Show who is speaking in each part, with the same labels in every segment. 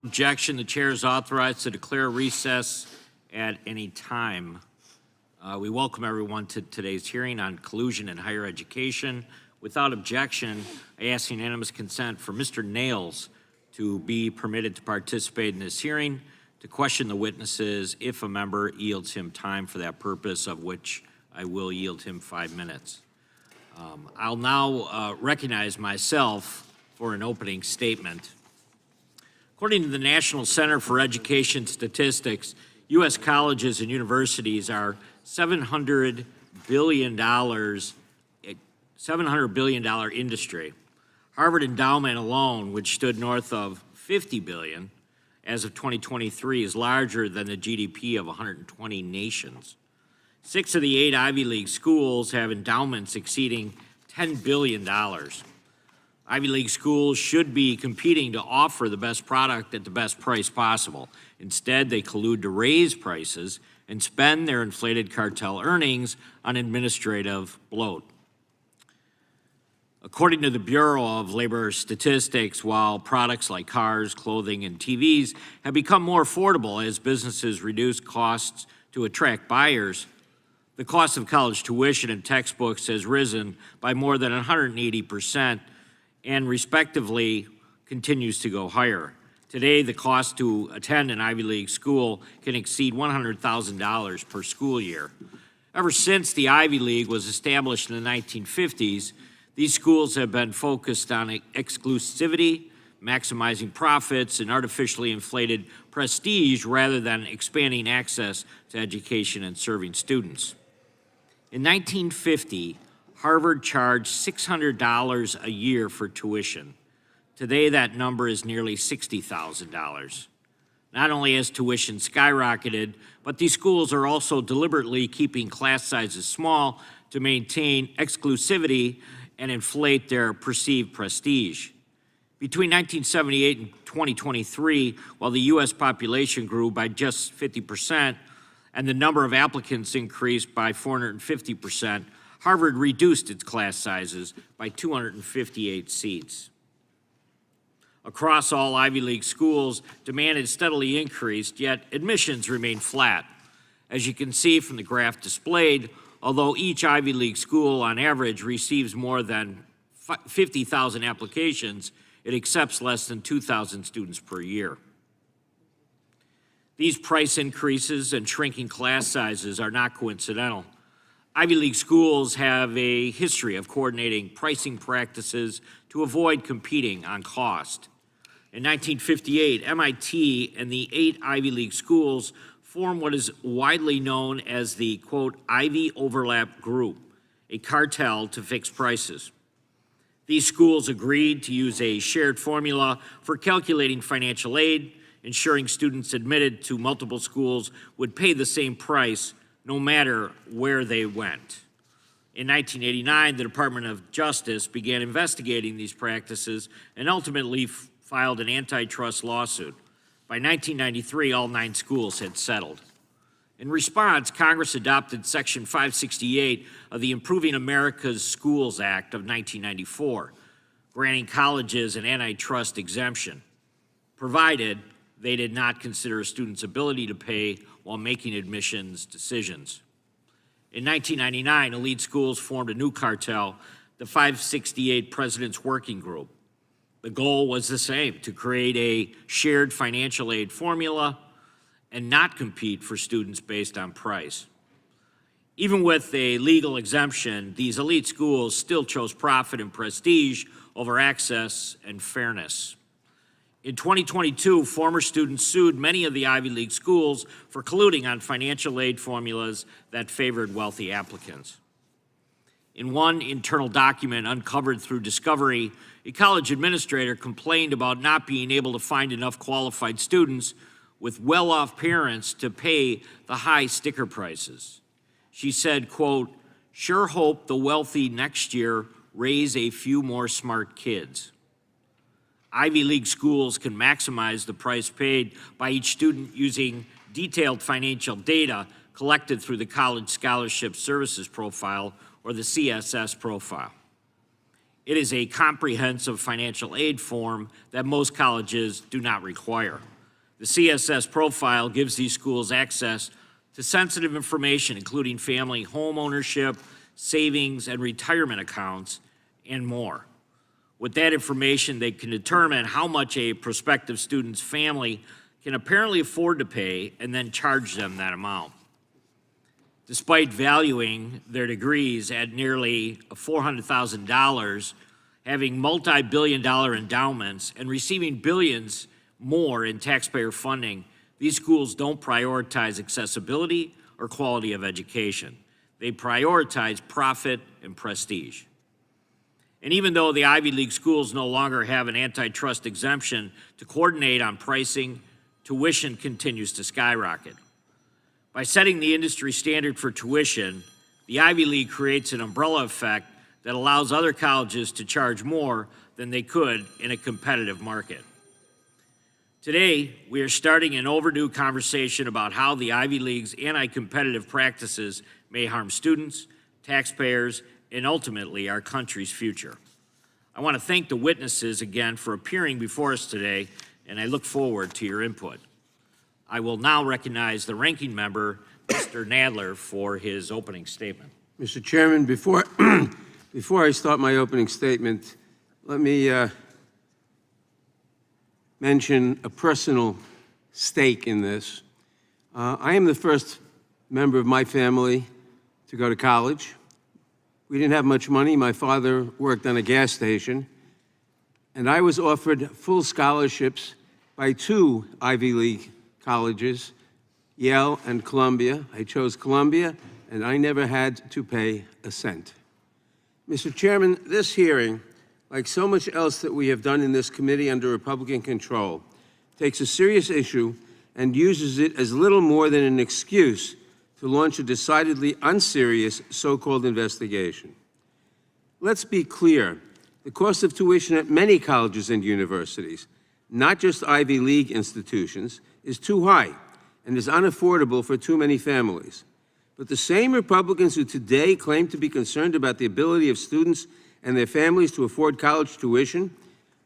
Speaker 1: Objection, the chair is authorized to declare recess at any time. We welcome everyone to today's hearing on collusion in higher education. Without objection, I ask unanimous consent for Mr. Nails to be permitted to participate in this hearing, to question the witnesses if a member yields him time for that purpose, of which I will yield him 5 minutes. I'll now recognize myself for an opening statement. According to the National Center for Education Statistics, U.S. colleges and universities are $700 billion industry. Harvard endowment alone, which stood north of $50 billion as of 2023, is larger than the GDP of 120 nations. 6 of the 8 Ivy League schools have endowments exceeding $10 billion. Ivy League schools should be competing to offer the best product at the best price possible. Instead, they collude to raise prices and spend their inflated cartel earnings on administrative bloat. According to the Bureau of Labor Statistics, while products like cars, clothing, and TVs have become more affordable as businesses reduce costs to attract buyers, the cost of college tuition and textbooks has risen by more than 180%, and respectively continues to go higher. Today, the cost to attend an Ivy League school can exceed $100,000 per school year. Ever since the Ivy League was established in the 1950s, these schools have been focused on exclusivity, maximizing profits, and artificially inflated prestige rather than expanding access to education and serving students. In 1950, Harvard charged $600 a year for tuition. Today, that number is nearly $60,000. Not only has tuition skyrocketed, but these schools are also deliberately keeping class sizes small to maintain exclusivity and inflate their perceived prestige. Between 1978 and 2023, while the U.S. population grew by just 50% and the number of applicants increased by 450%, Harvard reduced its class sizes by 258 seats. Across all Ivy League schools, demand has steadily increased, yet admissions remain flat. As you can see from the graph displayed, although each Ivy League school on average receives more than 50,000 applications, it accepts less than 2,000 students per year. These price increases and shrinking class sizes are not coincidental. Ivy League schools have a history of coordinating pricing practices to avoid competing on cost. In 1958, MIT and the 8 Ivy League schools formed what is widely known as the, quote, Ivy Overlap Group, a cartel to fix prices. These schools agreed to use a shared formula for calculating financial aid, ensuring students admitted to multiple schools would pay the same price no matter where they went. In 1989, the Department of Justice began investigating these practices and ultimately filed an antitrust lawsuit. By 1993, all 9 schools had settled. In response, Congress adopted Section 568 of the Improving America's Schools Act of 1994, granting colleges an antitrust exemption, provided they did not consider a student's ability to pay while making admissions decisions. In 1999, elite schools formed a new cartel, the 568 President's Working Group. The goal was the same, to create a shared financial aid formula and not compete for students based on price. Even with a legal exemption, these elite schools still chose profit and prestige over access and fairness. In 2022, former students sued many of the Ivy League schools for colluding on financial aid formulas that favored wealthy applicants. In one internal document uncovered through discovery, a college administrator complained about not being able to find enough qualified students with well-off parents to pay the high sticker prices. She said, quote, "Sure hope the wealthy next year raise a few more smart kids." Ivy League schools can maximize the price paid by each student using detailed financial data collected through the College Scholarship Services Profile, or the CSS profile. It is a comprehensive financial aid form that most colleges do not require. The CSS profile gives these schools access to sensitive information, including family home ownership, savings and retirement accounts, and more. With that information, they can determine how much a prospective student's family can apparently afford to pay and then charge them that amount. Despite valuing their degrees at nearly $400,000, having multi-billion-dollar endowments, and receiving billions more in taxpayer funding, these schools don't prioritize accessibility or quality of education. They prioritize profit and prestige. And even though the Ivy League schools no longer have an antitrust exemption to coordinate on pricing, tuition continues to skyrocket. By setting the industry standard for tuition, the Ivy League creates an umbrella effect that allows other colleges to charge more than they could in a competitive market. Today, we are starting an overdue conversation about how the Ivy League's anti-competitive practices may harm students, taxpayers, and ultimately our country's future. I want to thank the witnesses again for appearing before us today, and I look forward to your input. I will now recognize the ranking member, Mr. Nadler, for his opening statement.
Speaker 2: Mr. Chairman, before I start my opening statement, let me mention a personal stake in this. I am the first member of my family to go to college. We didn't have much money. My father worked on a gas station, and I was offered full scholarships by two Ivy League colleges, Yale and Columbia. I chose Columbia, and I never had to pay a cent. Mr. Chairman, this hearing, like so much else that we have done in this committee under Republican control, takes a serious issue and uses it as little more than an excuse to launch a decidedly unserious so-called investigation. Let's be clear. The cost of tuition at many colleges and universities, not just Ivy League institutions, is too high and is unaffordable for too many families. But the same Republicans who today claim to be concerned about the ability of students and their families to afford college tuition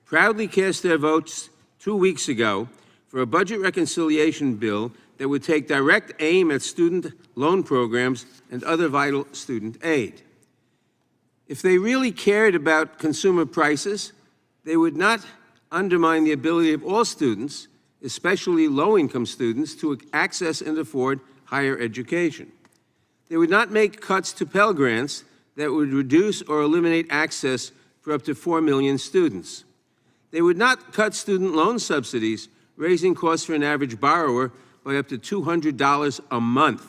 Speaker 2: proudly cast their votes 2 weeks ago for a budget reconciliation bill that would take direct aim at student loan programs and other vital student aid. If they really cared about consumer prices, they would not undermine the ability of all students, especially low-income students, to access and afford higher education. They would not make cuts to Pell Grants that would reduce or eliminate access for up to 4 million students. They would not cut student loan subsidies, raising costs for an average borrower by up to $200 a month.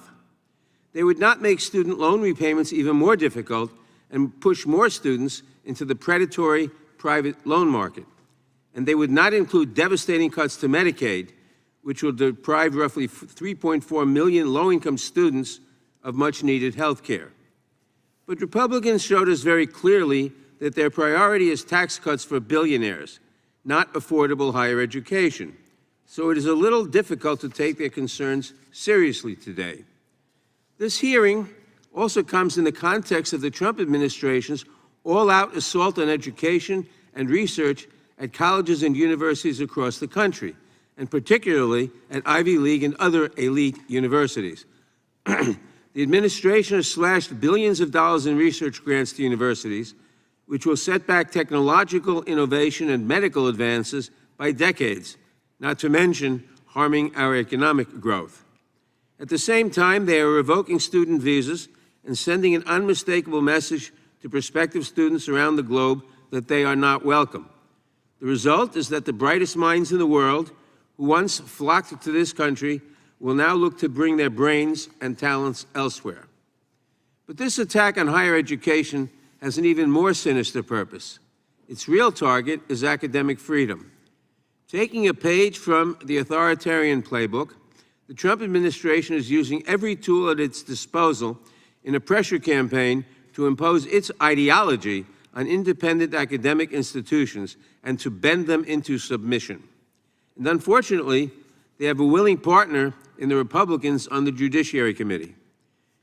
Speaker 2: They would not make student loan repayments even more difficult and push more students into the predatory private loan market. And they would not include devastating cuts to Medicaid, which will deprive roughly 3.4 million low-income students of much-needed health care. But Republicans showed us very clearly that their priority is tax cuts for billionaires, not affordable higher education. So it is a little difficult to take their concerns seriously today. This hearing also comes in the context of the Trump administration's all-out assault on education and research at colleges and universities across the country, and particularly at Ivy League and other elite universities. The administration has slashed billions of dollars in research grants to universities, which will set back technological innovation and medical advances by decades, not to mention harming our economic growth. At the same time, they are revoking student visas and sending an unmistakable message to prospective students around the globe that they are not welcome. The result is that the brightest minds in the world, who once flocked to this country, will now look to bring their brains and talents elsewhere. But this attack on higher education has an even more sinister purpose. Its real target is academic freedom. Taking a page from the authoritarian playbook, the Trump administration is using every tool at its disposal in a pressure campaign to impose its ideology on independent academic institutions and to bend them into submission. And unfortunately, they have a willing partner in the Republicans on the Judiciary Committee.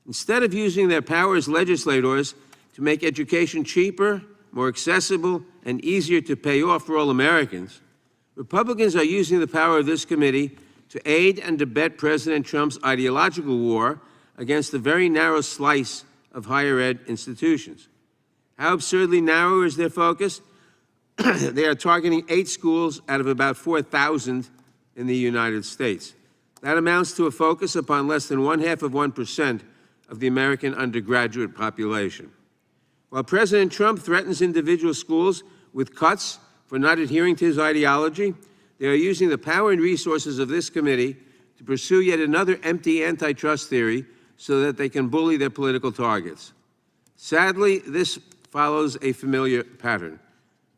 Speaker 2: Instead of using their power as legislators to make education cheaper, more accessible, and easier to pay off for all Americans, Republicans are using the power of this committee to aid and abet President Trump's ideological war against a very narrow slice of higher ed institutions. How absurdly narrow is their focus? They are targeting 8 schools out of about 4,000 in the United States. That amounts to a focus upon less than 0.5% of the American undergraduate population. While President Trump threatens individual schools with cuts for not adhering to his ideology, they are using the power and resources of this committee to pursue yet another empty antitrust theory so that they can bully their political targets. Sadly, this follows a familiar pattern.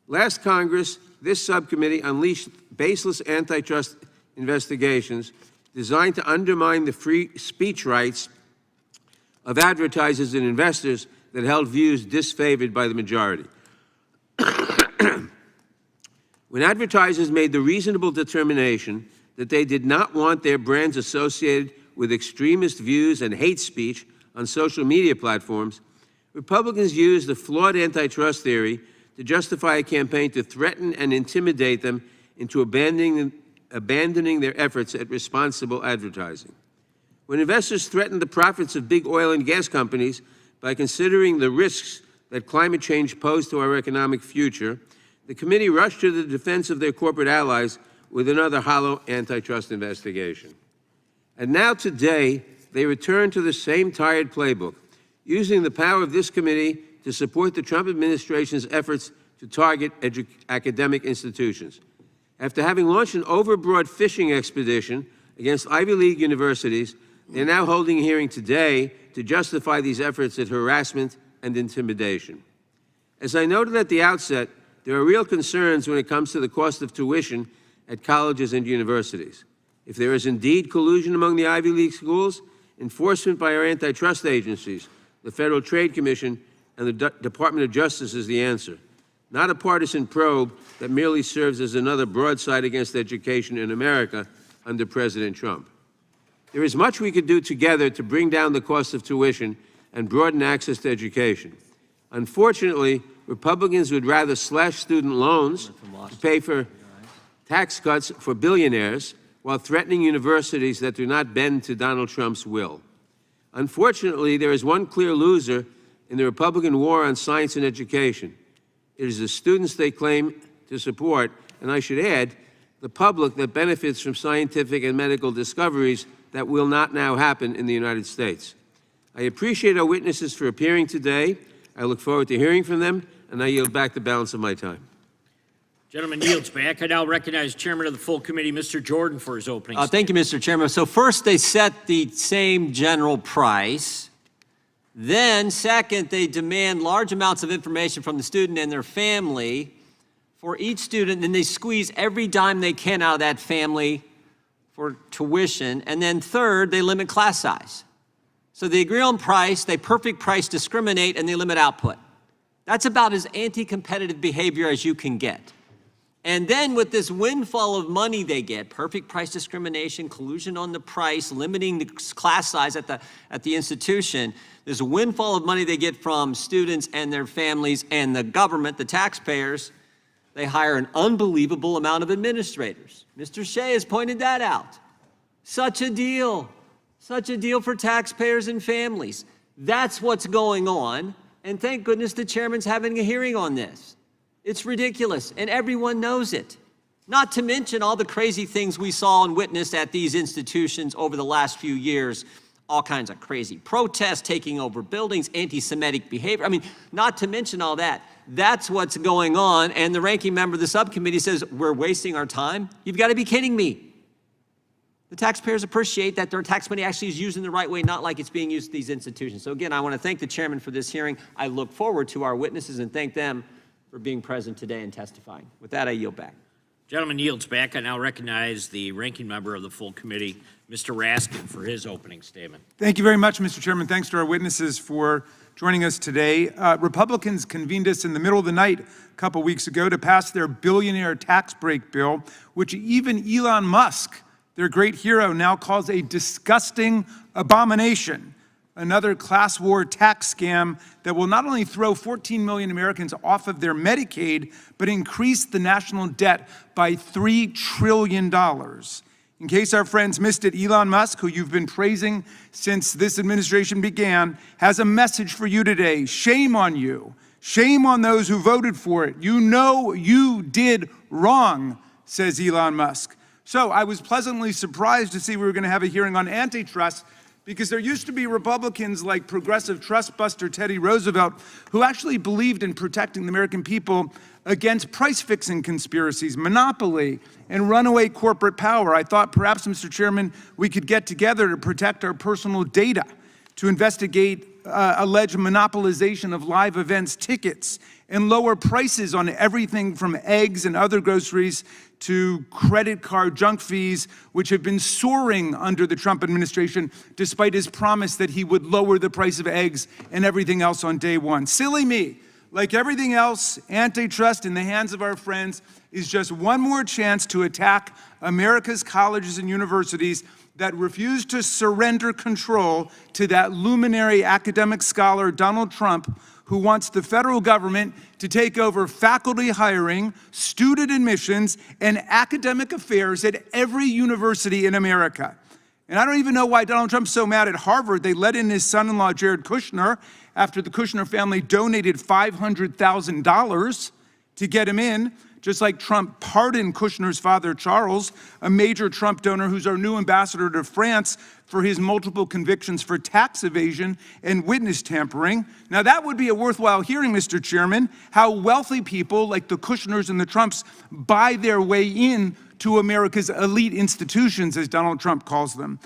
Speaker 2: Last Congress, this subcommittee unleashed baseless antitrust investigations designed to undermine the free speech rights of advertisers and investors that held views disfavored by the majority. When advertisers made the reasonable determination that they did not want their brands associated with extremist views and hate speech on social media platforms, Republicans used the flawed antitrust theory to justify a campaign to threaten and intimidate them into abandoning their efforts at responsible advertising. When investors threatened the profits of big oil and gas companies by considering the risks that climate change posed to our economic future, the committee rushed to the defense of their corporate allies with another hollow antitrust investigation. And now today, they return to the same tired playbook, using the power of this committee to support the Trump administration's efforts to target academic institutions. After having launched an overbroad fishing expedition against Ivy League universities, they're now holding a hearing today to justify these efforts at harassment and intimidation. As I noted at the outset, there are real concerns when it comes to the cost of tuition at colleges and universities. If there is indeed collusion among the Ivy League schools, enforcement by our antitrust agencies, the Federal Trade Commission, and the Department of Justice is the answer, not a partisan probe that merely serves as another broadside against education in America under President Trump. There is much we could do together to bring down the cost of tuition and broaden access to education. Unfortunately, Republicans would rather slash student loans to pay for tax cuts for billionaires while threatening universities that do not bend to Donald Trump's will. Unfortunately, there is one clear loser in the Republican war on science and education. It is the students they claim to support, and I should add, the public that benefits from scientific and medical discoveries that will not now happen in the United States. I appreciate our witnesses for appearing today. I look forward to hearing from them, and I yield back the balance of my time.
Speaker 1: Gentleman yields back. I now recognize Chairman of the full committee, Mr. Jordan, for his opening statement.
Speaker 3: Thank you, Mr. Chairman. So first, they set the same general price. Then, second, they demand large amounts of information from the student and their family for each student, and they squeeze every dime they can out of that family for tuition. And then third, they limit class size. So they agree on price, they perfect price discriminate, and they limit output. That's about as anti-competitive behavior as you can get. And then with this windfall of money they get, perfect price discrimination, collusion on the price, limiting the class size at the institution, there's a windfall of money they get from students and their families and the government, the taxpayers. They hire an unbelievable amount of administrators. Mr. Shieh has pointed that out. Such a deal for taxpayers and families. That's what's going on, and thank goodness the chairman's having a hearing on this. It's ridiculous, and everyone knows it. Not to mention all the crazy things we saw and witnessed at these institutions over the last few years, all kinds of crazy protests, taking over buildings, anti-Semitic behavior. I mean, not to mention all that. That's what's going on, and the ranking member of the subcommittee says, we're wasting our time? You've got to be kidding me. The taxpayers appreciate that their tax money actually is used in the right way, not like it's being used at these institutions. So again, I want to thank the chairman for this hearing. I look forward to our witnesses and thank them for being present today and testifying. With that, I yield back.
Speaker 1: Gentleman yields back. I now recognize the ranking member of the full committee, Mr. Raskin, for his opening statement.
Speaker 4: Thank you very much, Mr. Chairman. Thanks to our witnesses for joining us today. Republicans convened us in the middle of the night a couple weeks ago to pass their billionaire tax break bill, which even Elon Musk, their great hero, now calls a disgusting abomination. Another class war tax scam that will not only throw 14 million Americans off of their Medicaid, but increase the national debt by $3 trillion. In case our friends missed it, Elon Musk, who you've been praising since this administration began, has a message for you today. Shame on you. Shame on those who voted for it. You know you did wrong, says Elon Musk. So I was pleasantly surprised to see we were going to have a hearing on antitrust, because there used to be Republicans like progressive trust buster Teddy Roosevelt who actually believed in protecting the American people against price-fixing conspiracies, monopoly, and runaway corporate power. I thought perhaps, Mr. Chairman, we could get together to protect our personal data, to investigate alleged monopolization of live events tickets, and lower prices on everything from eggs and other groceries to credit card junk fees, which have been soaring under the Trump administration, despite his promise that he would lower the price of eggs and everything else on day one. Silly me. Like everything else, antitrust in the hands of our friends is just one more chance to attack America's colleges and universities that refuse to surrender control to that luminary academic scholar, Donald Trump, who wants the federal government to take over faculty hiring, student admissions, and academic affairs at every university in America. And I don't even know why Donald Trump's so mad at Harvard. They let in his son-in-law, Jared Kushner, after the Kushner family donated $500,000 to get him in, just like Trump pardoned Kushner's father, Charles, a major Trump donor who's our new ambassador to France, for his multiple convictions for tax evasion and witness tampering. Now that would be a worthwhile hearing, Mr. Chairman, how wealthy people like the Kushners and the Trumps buy their way in to America's elite institutions, as Donald Trump calls them.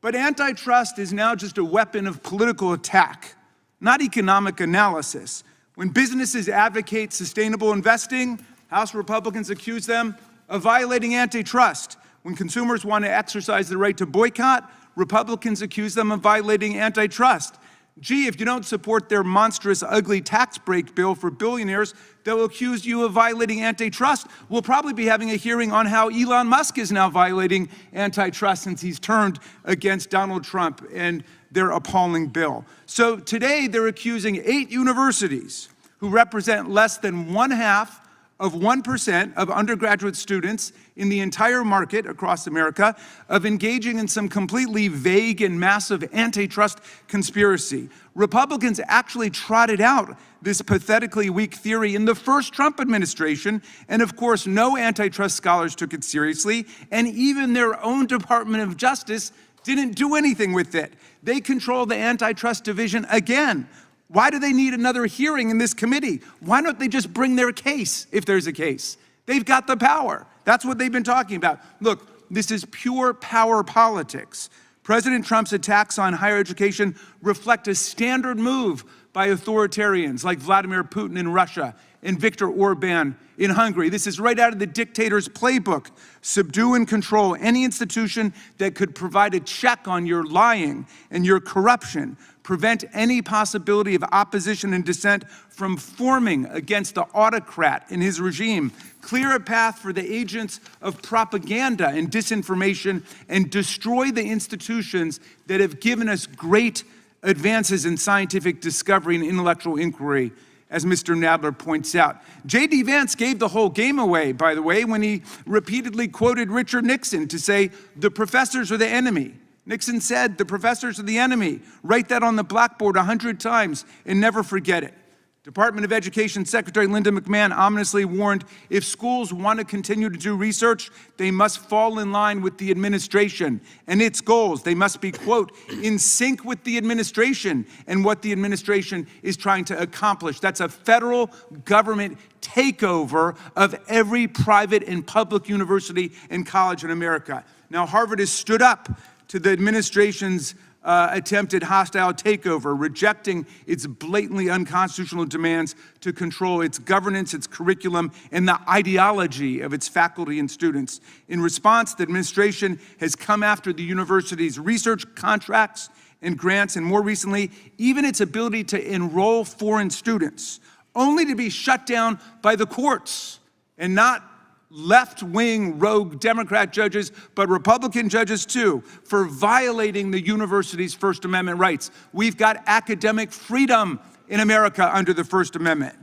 Speaker 4: But antitrust is now just a weapon of political attack, not economic analysis. When businesses advocate sustainable investing, House Republicans accuse them of violating antitrust. When consumers want to exercise the right to boycott, Republicans accuse them of violating antitrust. Gee, if you don't support their monstrous, ugly tax break bill for billionaires, they'll accuse you of violating antitrust. We'll probably be having a hearing on how Elon Musk is now violating antitrust since he's turned against Donald Trump and their appalling bill. So today they're accusing 8 universities who represent less than 0.5% of undergraduate students in the entire market across America of engaging in some completely vague and massive antitrust conspiracy. Republicans actually trotted out this pathetically weak theory in the first Trump administration, and of course no antitrust scholars took it seriously, and even their own Department of Justice didn't do anything with it. They control the antitrust division again. Why do they need another hearing in this committee? Why don't they just bring their case, if there's a case? They've got the power. That's what they've been talking about. Look, this is pure power politics. President Trump's attacks on higher education reflect a standard move by authoritarians like Vladimir Putin in Russia and Viktor Orban in Hungary. This is right out of the dictator's playbook. Subdue and control any institution that could provide a check on your lying and your corruption. Prevent any possibility of opposition and dissent from forming against the autocrat and his regime. Clear a path for the agents of propaganda and disinformation, and destroy the institutions that have given us great advances in scientific discovery and intellectual inquiry, as Mr. Nadler points out. J.D. Vance gave the whole game away, by the way, when he repeatedly quoted Richard Nixon to say, "The professors are the enemy." Nixon said, "The professors are the enemy." Write that on the blackboard 100 times and never forget it. Department of Education Secretary Linda McMahon ominously warned, if schools want to continue to do research, they must fall in line with the administration and its goals. They must be, quote, in sync with the administration and what the administration is trying to accomplish. That's a federal government takeover of every private and public university and college in America. Now, Harvard has stood up to the administration's attempted hostile takeover, rejecting its blatantly unconstitutional demands to control its governance, its curriculum, and the ideology of its faculty and students. In response, the administration has come after the university's research contracts and grants, and more recently, even its ability to enroll foreign students, only to be shut down by the courts, and not left-wing rogue Democrat judges, but Republican judges too, for violating the university's First Amendment rights. We've got academic freedom in America under the First Amendment.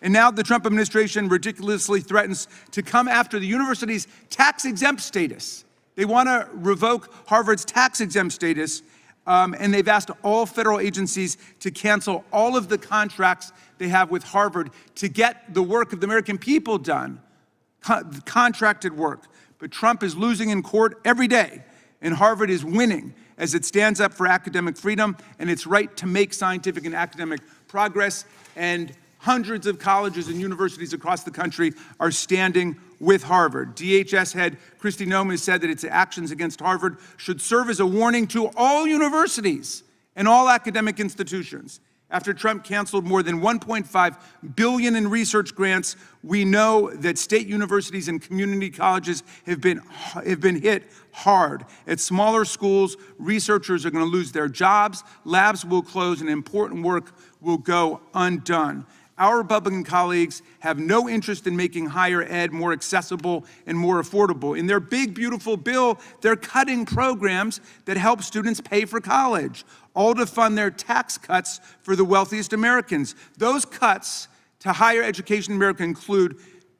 Speaker 4: And now the Trump administration ridiculously threatens to come after the university's tax-exempt status They want to revoke Harvard's tax-exempt status, and they've asked all federal agencies to cancel all of the contracts they have with Harvard to get the work of the American people done, contracted work. But Trump is losing in court every day, and Harvard is winning as it stands up for academic freedom and its right to make scientific and academic progress. And hundreds of colleges and universities across the country are standing with Harvard. DHS head Kristi Noem has said that its actions against Harvard should serve as a warning to all universities and all academic institutions. After Trump canceled more than $1.5 billion in research grants, we know that state universities and community colleges have been hit hard. At smaller schools, researchers are going to lose their jobs, labs will close, and important work will go undone. Our Republican colleagues have no interest in making higher ed more accessible and more affordable. In their big, beautiful bill, they're cutting programs that help students pay for college, all to fund their tax cuts for the wealthiest Americans. Those cuts to higher education in America include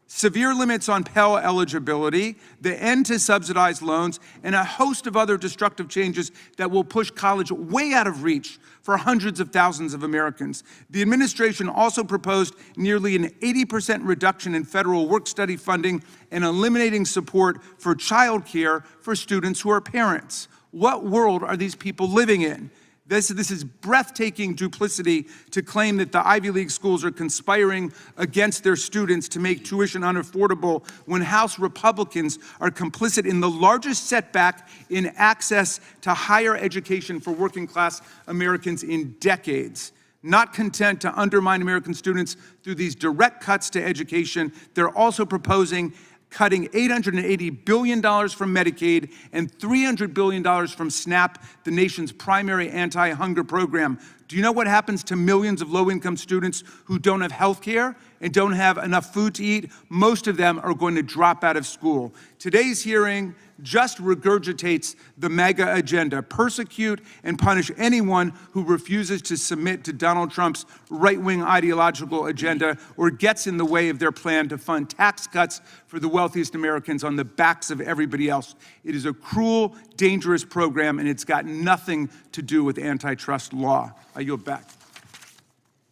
Speaker 4: severe limits on Pell eligibility, the end to subsidized loans, and a host of other destructive changes that will push college way out of reach for hundreds of thousands of Americans. The administration also proposed nearly an 80% reduction in federal work-study funding and eliminating support for childcare for students who are parents. What world are these people living in? This is breathtaking duplicity to claim that the Ivy League schools are conspiring against their students to make tuition unaffordable when House Republicans are complicit in the largest setback in access to higher education for working class Americans in decades. Not content to undermine American students through these direct cuts to education, they're also proposing cutting $880 billion from Medicaid and $300 billion from SNAP, the nation's primary anti-hunger program. Do you know what happens to millions of low-income students who don't have health care and don't have enough food to eat? Most of them are going to drop out of school. Today's hearing just regurgitates the MAGA agenda: persecute and punish anyone who refuses to submit to Donald Trump's right-wing ideological agenda or gets in the way of their plan to fund tax cuts for the wealthiest Americans on the backs of everybody else. It is a cruel, dangerous program, and it's got nothing to do with antitrust law. I yield back.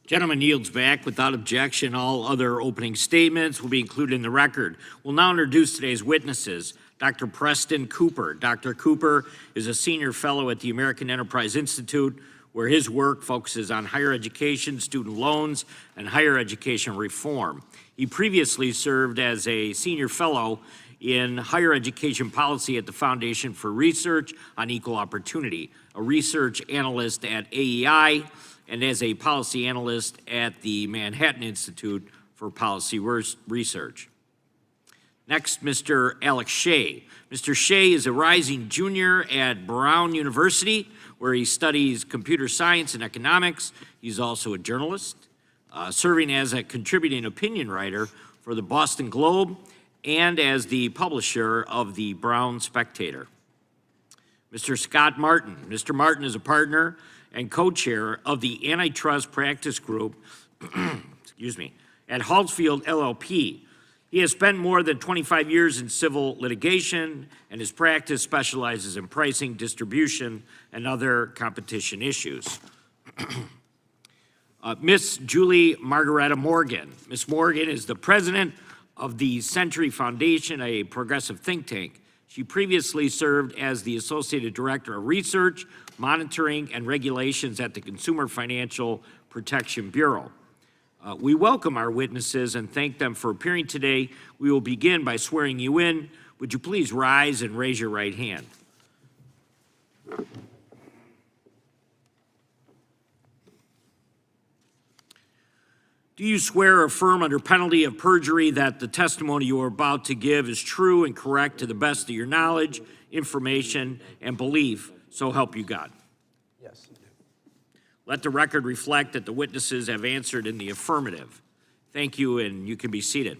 Speaker 1: Gentleman yields back without objection. All other opening statements will be included in the record. We'll now introduce today's witnesses. Dr. Preston Cooper. Dr. Cooper is a senior fellow at the American Enterprise Institute, where his work focuses on higher education, student loans, and higher education reform. He previously served as a senior fellow in higher education policy at the Foundation for Research on Equal Opportunity, a research analyst at AEI, and as a policy analyst at the Manhattan Institute for Policy Research. Next, Mr. Alex Shieh. Mr. Shieh is a rising junior at Brown University, where he studies computer science and economics. He's also a journalist, serving as a contributing opinion writer for the Boston Globe and as the publisher of the Brown Spectator. Mr. Scott Martin. Mr. Martin is a partner and co-chair of the Antitrust Practice Group, at Hausfeld LLP. He has spent more than 25 years in civil litigation, and his practice specializes in pricing, distribution, and other competition issues. Miss Julie Margetta Morgan. Miss Morgan is the president of the Century Foundation, a progressive think tank. She previously served as the Associated Director of Research, Monitoring, and Regulations at the Consumer Financial Protection Bureau. We welcome our witnesses and thank them for appearing today. We will begin by swearing you in. Would you please rise and raise your right hand? Do you swear or affirm under penalty of perjury that the testimony you are about to give is true and correct to the best of your knowledge, information, and belief, so help you God?
Speaker 5: Yes.
Speaker 1: Let the record reflect that the witnesses have answered in the affirmative. Thank you, and you can be seated.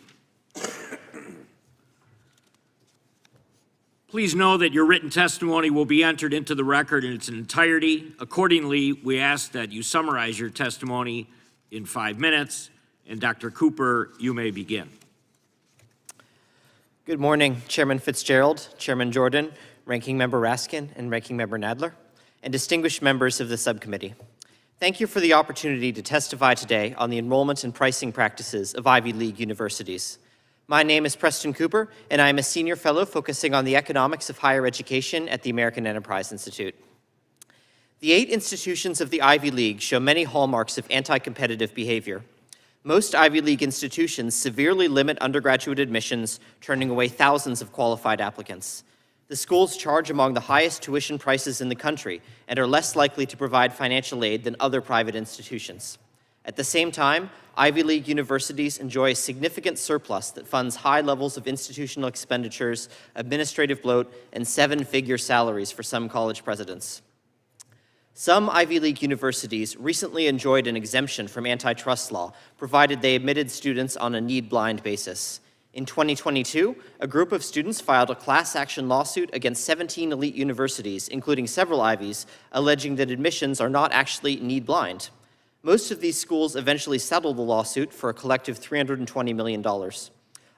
Speaker 1: Please know that your written testimony will be entered into the record in its entirety. Accordingly, we ask that you summarize your testimony in 5 minutes. And Dr. Cooper, you may begin.
Speaker 5: Good morning, Chairman Fitzgerald, Chairman Jordan, Ranking Member Raskin and Ranking Member Nadler, and distinguished members of the subcommittee. Thank you for the opportunity to testify today on the enrollment and pricing practices of Ivy League universities. My name is Preston Cooper, and I am a senior fellow focusing on the economics of higher education at the American Enterprise Institute. The 8 institutions of the Ivy League show many hallmarks of anti-competitive behavior. Most Ivy League institutions severely limit undergraduate admissions, turning away thousands of qualified applicants. The schools charge among the highest tuition prices in the country and are less likely to provide financial aid than other private institutions. At the same time, Ivy League universities enjoy a significant surplus that funds high levels of institutional expenditures, administrative bloat, and 7-figure salaries for some college presidents. Some Ivy League universities recently enjoyed an exemption from antitrust law, provided they admitted students on a need-blind basis. In 2022, a group of students filed a class action lawsuit against 17 elite universities, including several Ivies, alleging that admissions are not actually need-blind. Most of these schools eventually settled the lawsuit for a collective $320 million.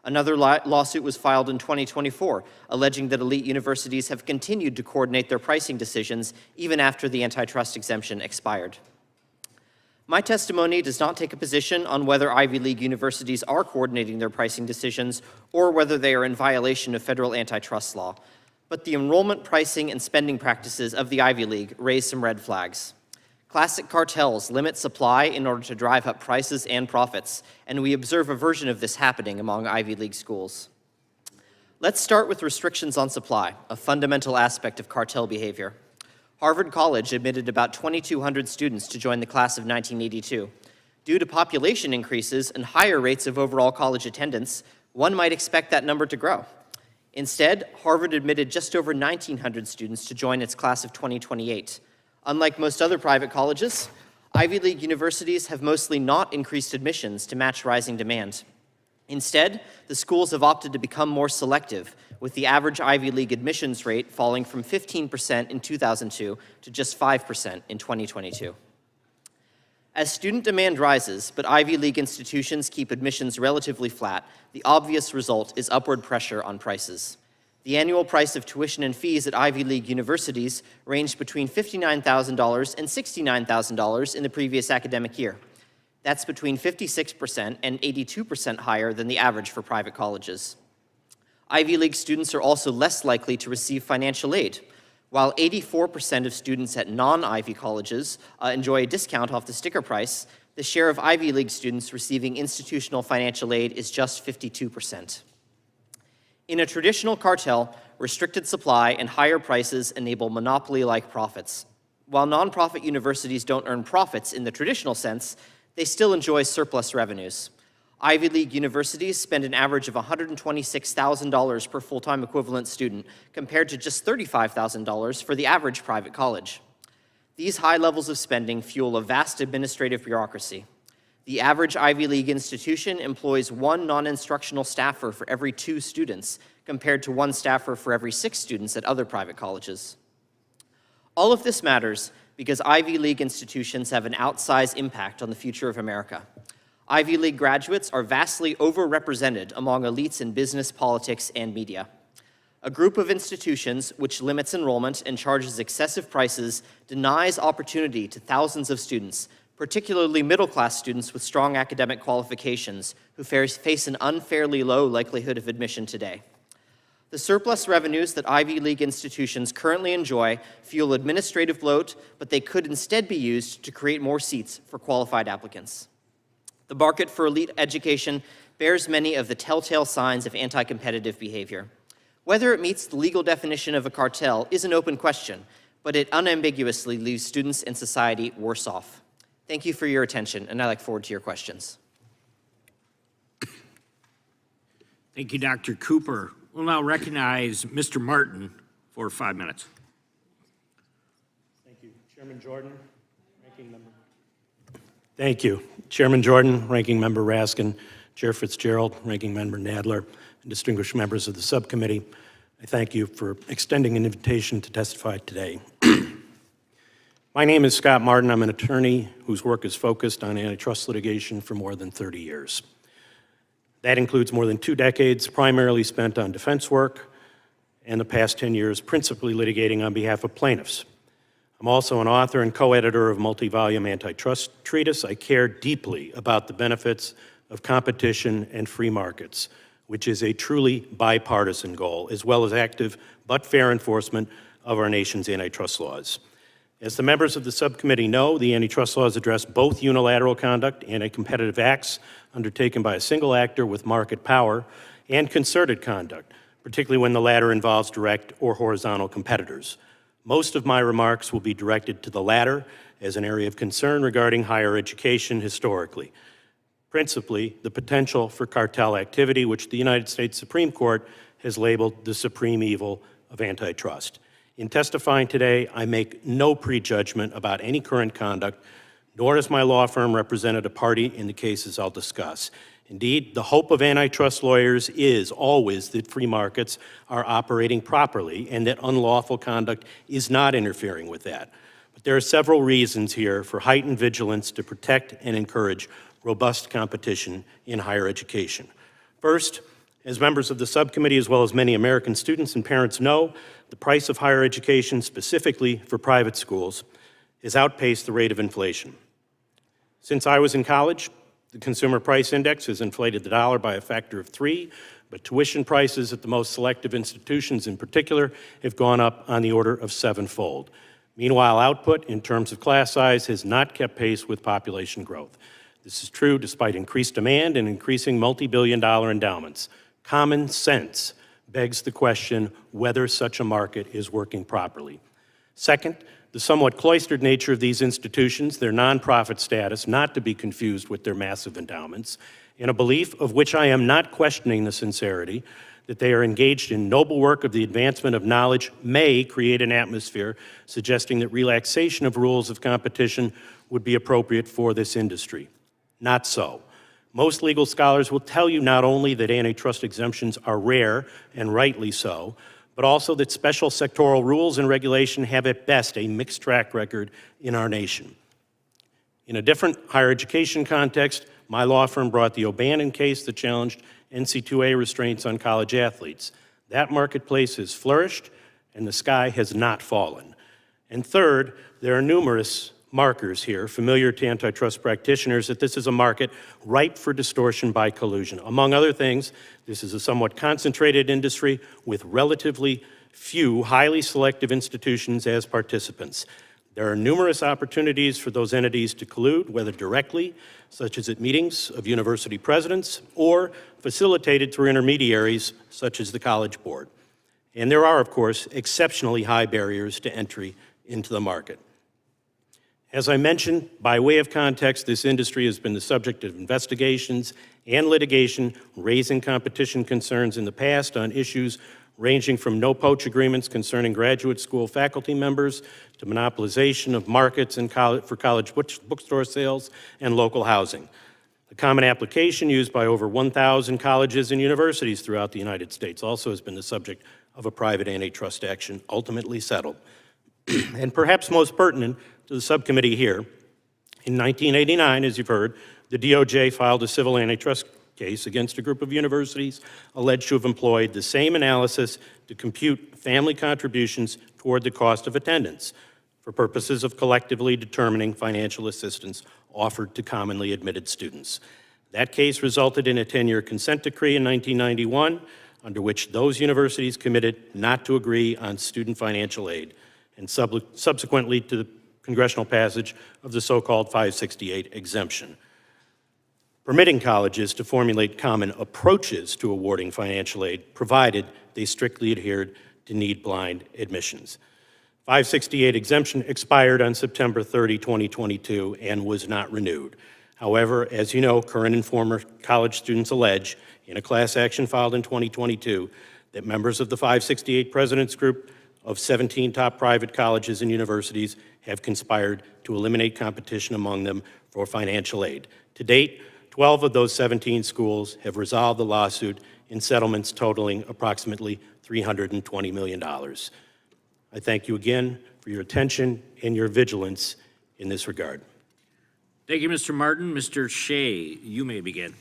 Speaker 5: Another lawsuit was filed in 2024, alleging that elite universities have continued to coordinate their pricing decisions even after the antitrust exemption expired. My testimony does not take a position on whether Ivy League universities are coordinating their pricing decisions or whether they are in violation of federal antitrust law, but the enrollment, pricing, and spending practices of the Ivy League raise some red flags. Classic cartels limit supply in order to drive up prices and profits, and we observe a version of this happening among Ivy League schools. Let's start with restrictions on supply, a fundamental aspect of cartel behavior. Harvard College admitted about 2,200 students to join the class of 1982. Due to population increases and higher rates of overall college attendance, one might expect that number to grow. Instead, Harvard admitted just over 1,900 students to join its class of 2028. Unlike most other private colleges, Ivy League universities have mostly not increased admissions to match rising demand. Instead, the schools have opted to become more selective, with the average Ivy League admissions rate falling from 15% in 2002 to just 5% in 2022. As student demand rises, but Ivy League institutions keep admissions relatively flat, the obvious result is upward pressure on prices. The annual price of tuition and fees at Ivy League universities ranged between $59,000 and $69,000 in the previous academic year. That's between 56% and 82% higher than the average for private colleges. Ivy League students are also less likely to receive financial aid. While 84% of students at non-Ivy colleges enjoy a discount off the sticker price, the share of Ivy League students receiving institutional financial aid is just 52%. In a traditional cartel, restricted supply and higher prices enable monopoly-like profits. While nonprofit universities don't earn profits in the traditional sense, they still enjoy surplus revenues. Ivy League universities spend an average of $126,000 per full-time equivalent student, compared to just $35,000 for the average private college. These high levels of spending fuel a vast administrative bureaucracy. The average Ivy League institution employs 1 non-instructional staffer for every 2 students, compared to 1 staffer for every 6 students at other private colleges. All of this matters because Ivy League institutions have an outsized impact on the future of America. Ivy League graduates are vastly overrepresented among elites in business, politics, and media. A group of institutions which limits enrollment and charges excessive prices denies opportunity to thousands of students, particularly middle-class students with strong academic qualifications who face an unfairly low likelihood of admission today. The surplus revenues that Ivy League institutions currently enjoy fuel administrative bloat, but they could instead be used to create more seats for qualified applicants. The market for elite education bears many of the telltale signs of anti-competitive behavior. Whether it meets the legal definition of a cartel is an open question, but it unambiguously leaves students and society worse off. Thank you for your attention, and I look forward to your questions.
Speaker 1: Thank you, Dr. Cooper. We'll now recognize Mr. Martin for 5 minutes.
Speaker 6: Thank you. Chairman Jordan, Ranking Member. Thank you. Chairman Jordan, Ranking Member Raskin, Chair Fitzgerald, Ranking Member Nadler, and distinguished members of the subcommittee, I thank you for extending an invitation to testify today. My name is Scott Martin. I'm an attorney whose work is focused on antitrust litigation for more than 30 years. That includes more than 2 decades primarily spent on defense work and the past 10 years principally litigating on behalf of plaintiffs. I'm also an author and co-editor of multi-volume antitrust treatise. I care deeply about the benefits of competition and free markets, which is a truly bipartisan goal, as well as active but fair enforcement of our nation's antitrust laws. As the members of the subcommittee know, the antitrust laws address both unilateral conduct, anti-competitive acts undertaken by a single actor with market power, and concerted conduct, particularly when the latter involves direct or horizontal competitors. Most of my remarks will be directed to the latter as an area of concern regarding higher education historically, principally the potential for cartel activity, which the United States Supreme Court has labeled the supreme evil of antitrust. In testifying today, I make no prejudgment about any current conduct, nor has my law firm represented a party in the cases I'll discuss. Indeed, the hope of antitrust lawyers is always that free markets are operating properly and that unlawful conduct is not interfering with that. But there are several reasons here for heightened vigilance to protect and encourage robust competition in higher education. First, as members of the subcommittee, as well as many American students and parents know, the price of higher education, specifically for private schools, has outpaced the rate of inflation. Since I was in college, the Consumer Price Index has inflated the dollar by a factor of 3, but tuition prices at the most selective institutions in particular have gone up on the order of 7-fold. Meanwhile, output in terms of class size has not kept pace with population growth. This is true despite increased demand and increasing multi-billion-dollar endowments. Common sense begs the question whether such a market is working properly. Second, the somewhat cloistered nature of these institutions, their nonprofit status, not to be confused with their massive endowments, and a belief of which I am not questioning the sincerity, that they are engaged in noble work of the advancement of knowledge may create an atmosphere suggesting that relaxation of rules of competition would be appropriate for this industry. Not so. Most legal scholars will tell you not only that antitrust exemptions are rare, and rightly so, but also that special sectoral rules and regulation have at best a mixed track record in our nation. In a different higher education context, my law firm brought the O'Bannon case that challenged NC2A restraints on college athletes. That marketplace has flourished, and the sky has not fallen. And third, there are numerous markers here, familiar to antitrust practitioners, that this is a market ripe for distortion by collusion. Among other things, this is a somewhat concentrated industry with relatively few highly selective institutions as participants. There are numerous opportunities for those entities to collude, whether directly, such as at meetings of university presidents, or facilitated through intermediaries, such as the College Board. And there are, of course, exceptionally high barriers to entry into the market. As I mentioned, by way of context, this industry has been the subject of investigations and litigation, raising competition concerns in the past on issues ranging from no-poach agreements concerning graduate school faculty members to monopolization of markets for college bookstore sales and local housing. The common application used by over 1,000 colleges and universities throughout the United States also has been the subject of a private antitrust action, ultimately settled. And perhaps most pertinent to the subcommittee here, in 1989, as you've heard, the DOJ filed a civil antitrust case against a group of universities alleged to have employed the same analysis to compute family contributions toward the cost of attendance for purposes of collectively determining financial assistance offered to commonly admitted students. That case resulted in a 10-year consent decree in 1991, under which those universities committed not to agree on student financial aid, and subsequently to the congressional passage of the so-called 568 exemption, permitting colleges to formulate common approaches to awarding financial aid, provided they strictly adhered to need-blind admissions. 568 exemption expired on September 30, 2022, and was not renewed. However, as you know, current and former college students allege in a class action filed in 2022 that members of the 568 President's Group of 17 top private colleges and universities have conspired to eliminate competition among them for financial aid. To date, 12 of those 17 schools have resolved the lawsuit in settlements totaling approximately $320 million. I thank you again for your attention and your vigilance in this regard.
Speaker 1: Thank you, Mr. Martin. Mr. Shieh, you may begin.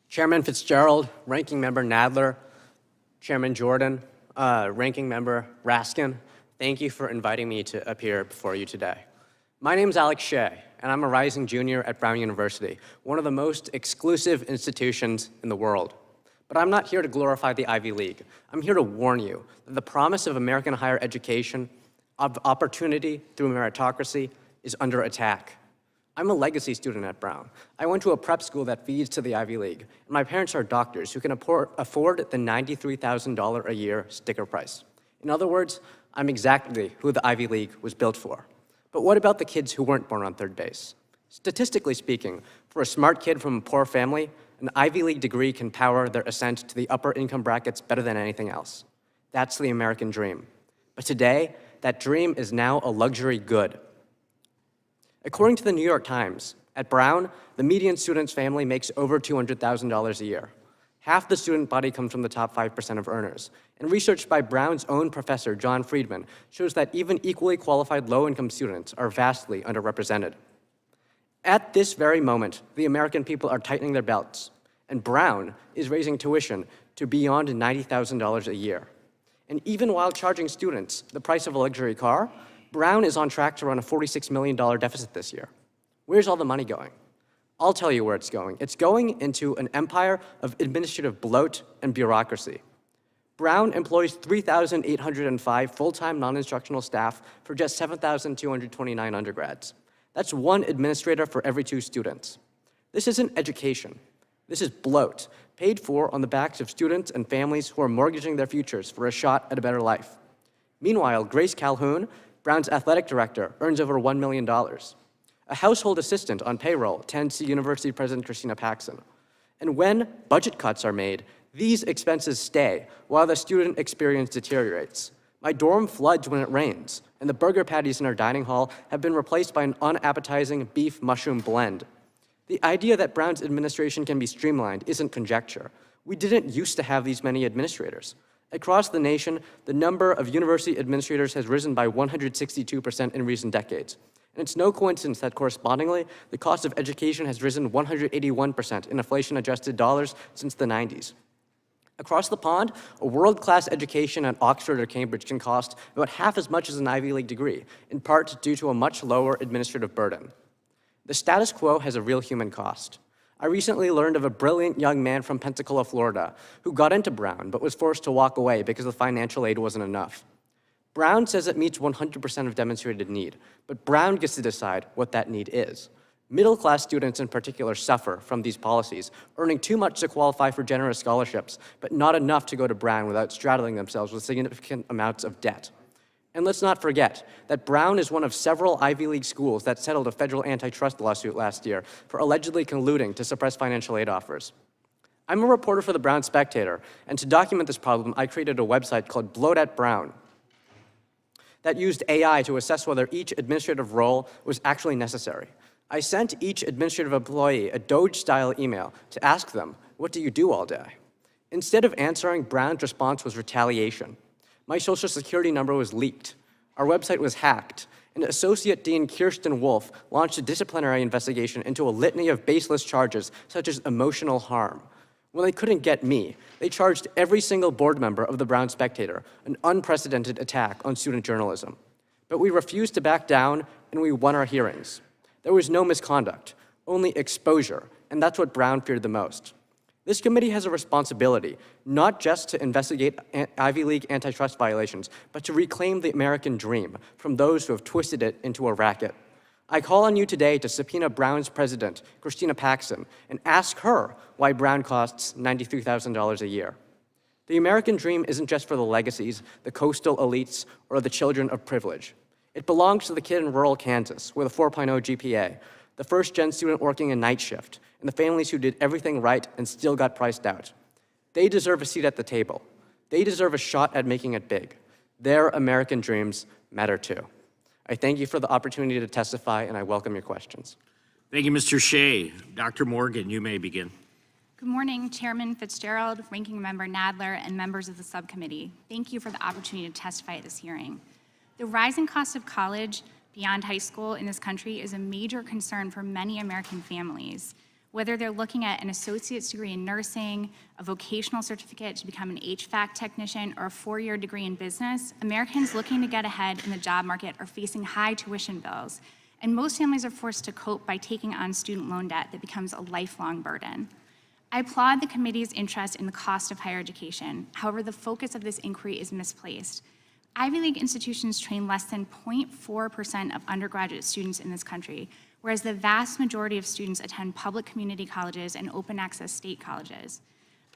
Speaker 7: Chairman Fitzgerald, Ranking Member Nadler, Chairman Jordan, Ranking Member Raskin, thank you for inviting me to appear before you today. My name is Alex Shieh, and I'm a rising junior at Brown University, one of the most exclusive institutions in the world. But I'm not here to glorify the Ivy League. I'm here to warn you that the promise of American higher education, of opportunity through meritocracy, is under attack. I'm a legacy student at Brown. I went to a prep school that feeds to the Ivy League, and my parents are doctors who can afford the $93,000 a year sticker price. In other words, I'm exactly who the Ivy League was built for. But what about the kids who weren't born on third base? Statistically speaking, for a smart kid from a poor family, an Ivy League degree can power their ascent to the upper income brackets better than anything else. That's the American dream. But today, that dream is now a luxury good. According to the New York Times, at Brown, the median student's family makes over $200,000 a year. Half the student body comes from the top 5% of earners. And research by Brown's own professor, John Friedman, shows that even equally qualified low-income students are vastly underrepresented. At this very moment, the American people are tightening their belts, and Brown is raising tuition to beyond $90,000 a year. And even while charging students the price of a luxury car, Brown is on track to run a $46 million deficit this year. Where's all the money going? I'll tell you where it's going. It's going into an empire of administrative bloat and bureaucracy. Brown employs 3,805 full-time non-instructional staff for just 7,229 undergrads. That's one administrator for every 2 students. This isn't education. This is bloat, paid for on the backs of students and families who are mortgaging their futures for a shot at a better life. Meanwhile, Grace Calhoun, Brown's athletic director, earns over $1 million. A household assistant on payroll tends to University President Christina Paxson. And when budget cuts are made, these expenses stay while the student experience deteriorates. My dorm floods when it rains, and the burger patties in our dining hall have been replaced by an unappetizing beef-mushroom blend. The idea that Brown's administration can be streamlined isn't conjecture. We didn't used to have these many administrators. Across the nation, the number of university administrators has risen by 162% in recent decades. And it's no coincidence that correspondingly, the cost of education has risen 181% in inflation-adjusted dollars since the 90s. Across the pond, a world-class education at Oxford or Cambridge can cost about half as much as an Ivy League degree, in part due to a much lower administrative burden. The status quo has a real human cost. I recently learned of a brilliant young man from Pensacola, Florida, who got into Brown but was forced to walk away because the financial aid wasn't enough. Brown says it meets 100% of demonstrated need, but Brown gets to decide what that need is. Middle-class students in particular suffer from these policies, earning too much to qualify for generous scholarships, but not enough to go to Brown without straddling themselves with significant amounts of debt. And let's not forget that Brown is one of several Ivy League schools that settled a federal antitrust lawsuit last year for allegedly colluding to suppress financial aid offers. I'm a reporter for the Brown Spectator, and to document this problem, I created a website called Bloat at Brown that used AI to assess whether each administrative role was actually necessary. I sent each administrative employee a Doge-style email to ask them, what do you do all day? Instead of answering, Brown's response was retaliation. My social security number was leaked. Our website was hacked. And Associate Dean Kirsten Wolf launched a disciplinary investigation into a litany of baseless charges, such as emotional harm. When they couldn't get me, they charged every single board member of the Brown Spectator, an unprecedented attack on student journalism. But we refused to back down, and we won our hearings. There was no misconduct, only exposure, and that's what Brown feared the most. This committee has a responsibility, not just to investigate Ivy League antitrust violations, but to reclaim the American dream from those who have twisted it into a racket. I call on you today to subpoena Brown's president, Christina Paxson, and ask her why Brown costs $93,000 a year. The American dream isn't just for the legacies, the coastal elites, or the children of privilege. It belongs to the kid in rural Kansas with a 4.0 GPA, the first-gen student working a night shift, and the families who did everything right and still got priced out. They deserve a seat at the table. They deserve a shot at making it big. Their American dreams matter too. I thank you for the opportunity to testify, and I welcome your questions.
Speaker 1: Thank you, Mr. Shieh. Dr. Morgan, you may begin.
Speaker 8: Good morning, Chairman Fitzgerald, Ranking Member Nadler, and members of the subcommittee. Thank you for the opportunity to testify at this hearing. The rising cost of college beyond high school in this country is a major concern for many American families. Whether they're looking at an associate's degree in nursing, a vocational certificate to become an HVAC technician, or a 4-year degree in business, Americans looking to get ahead in the job market are facing high tuition bills, and most families are forced to cope by taking on student loan debt that becomes a lifelong burden. I applaud the committee's interest in the cost of higher education. However, the focus of this inquiry is misplaced. Ivy League institutions train less than 0.4% of undergraduate students in this country, whereas the vast majority of students attend public community colleges and open access state colleges.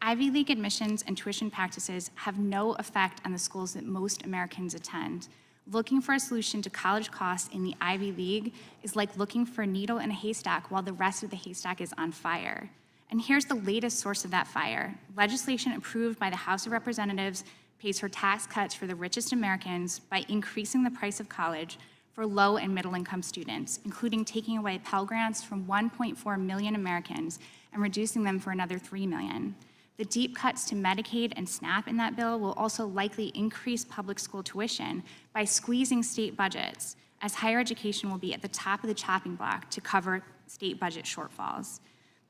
Speaker 8: Ivy League admissions and tuition practices have no effect on the schools that most Americans attend. Looking for a solution to college costs in the Ivy League is like looking for a needle in a haystack while the rest of the haystack is on fire. And here's the latest source of that fire. Legislation approved by the House of Representatives pays for tax cuts for the richest Americans by increasing the price of college for low and middle income students, including taking away Pell Grants from 1.4 million Americans and reducing them for another 3 million. The deep cuts to Medicaid and SNAP in that bill will also likely increase public school tuition by squeezing state budgets, as higher education will be at the top of the chopping block to cover state budget shortfalls.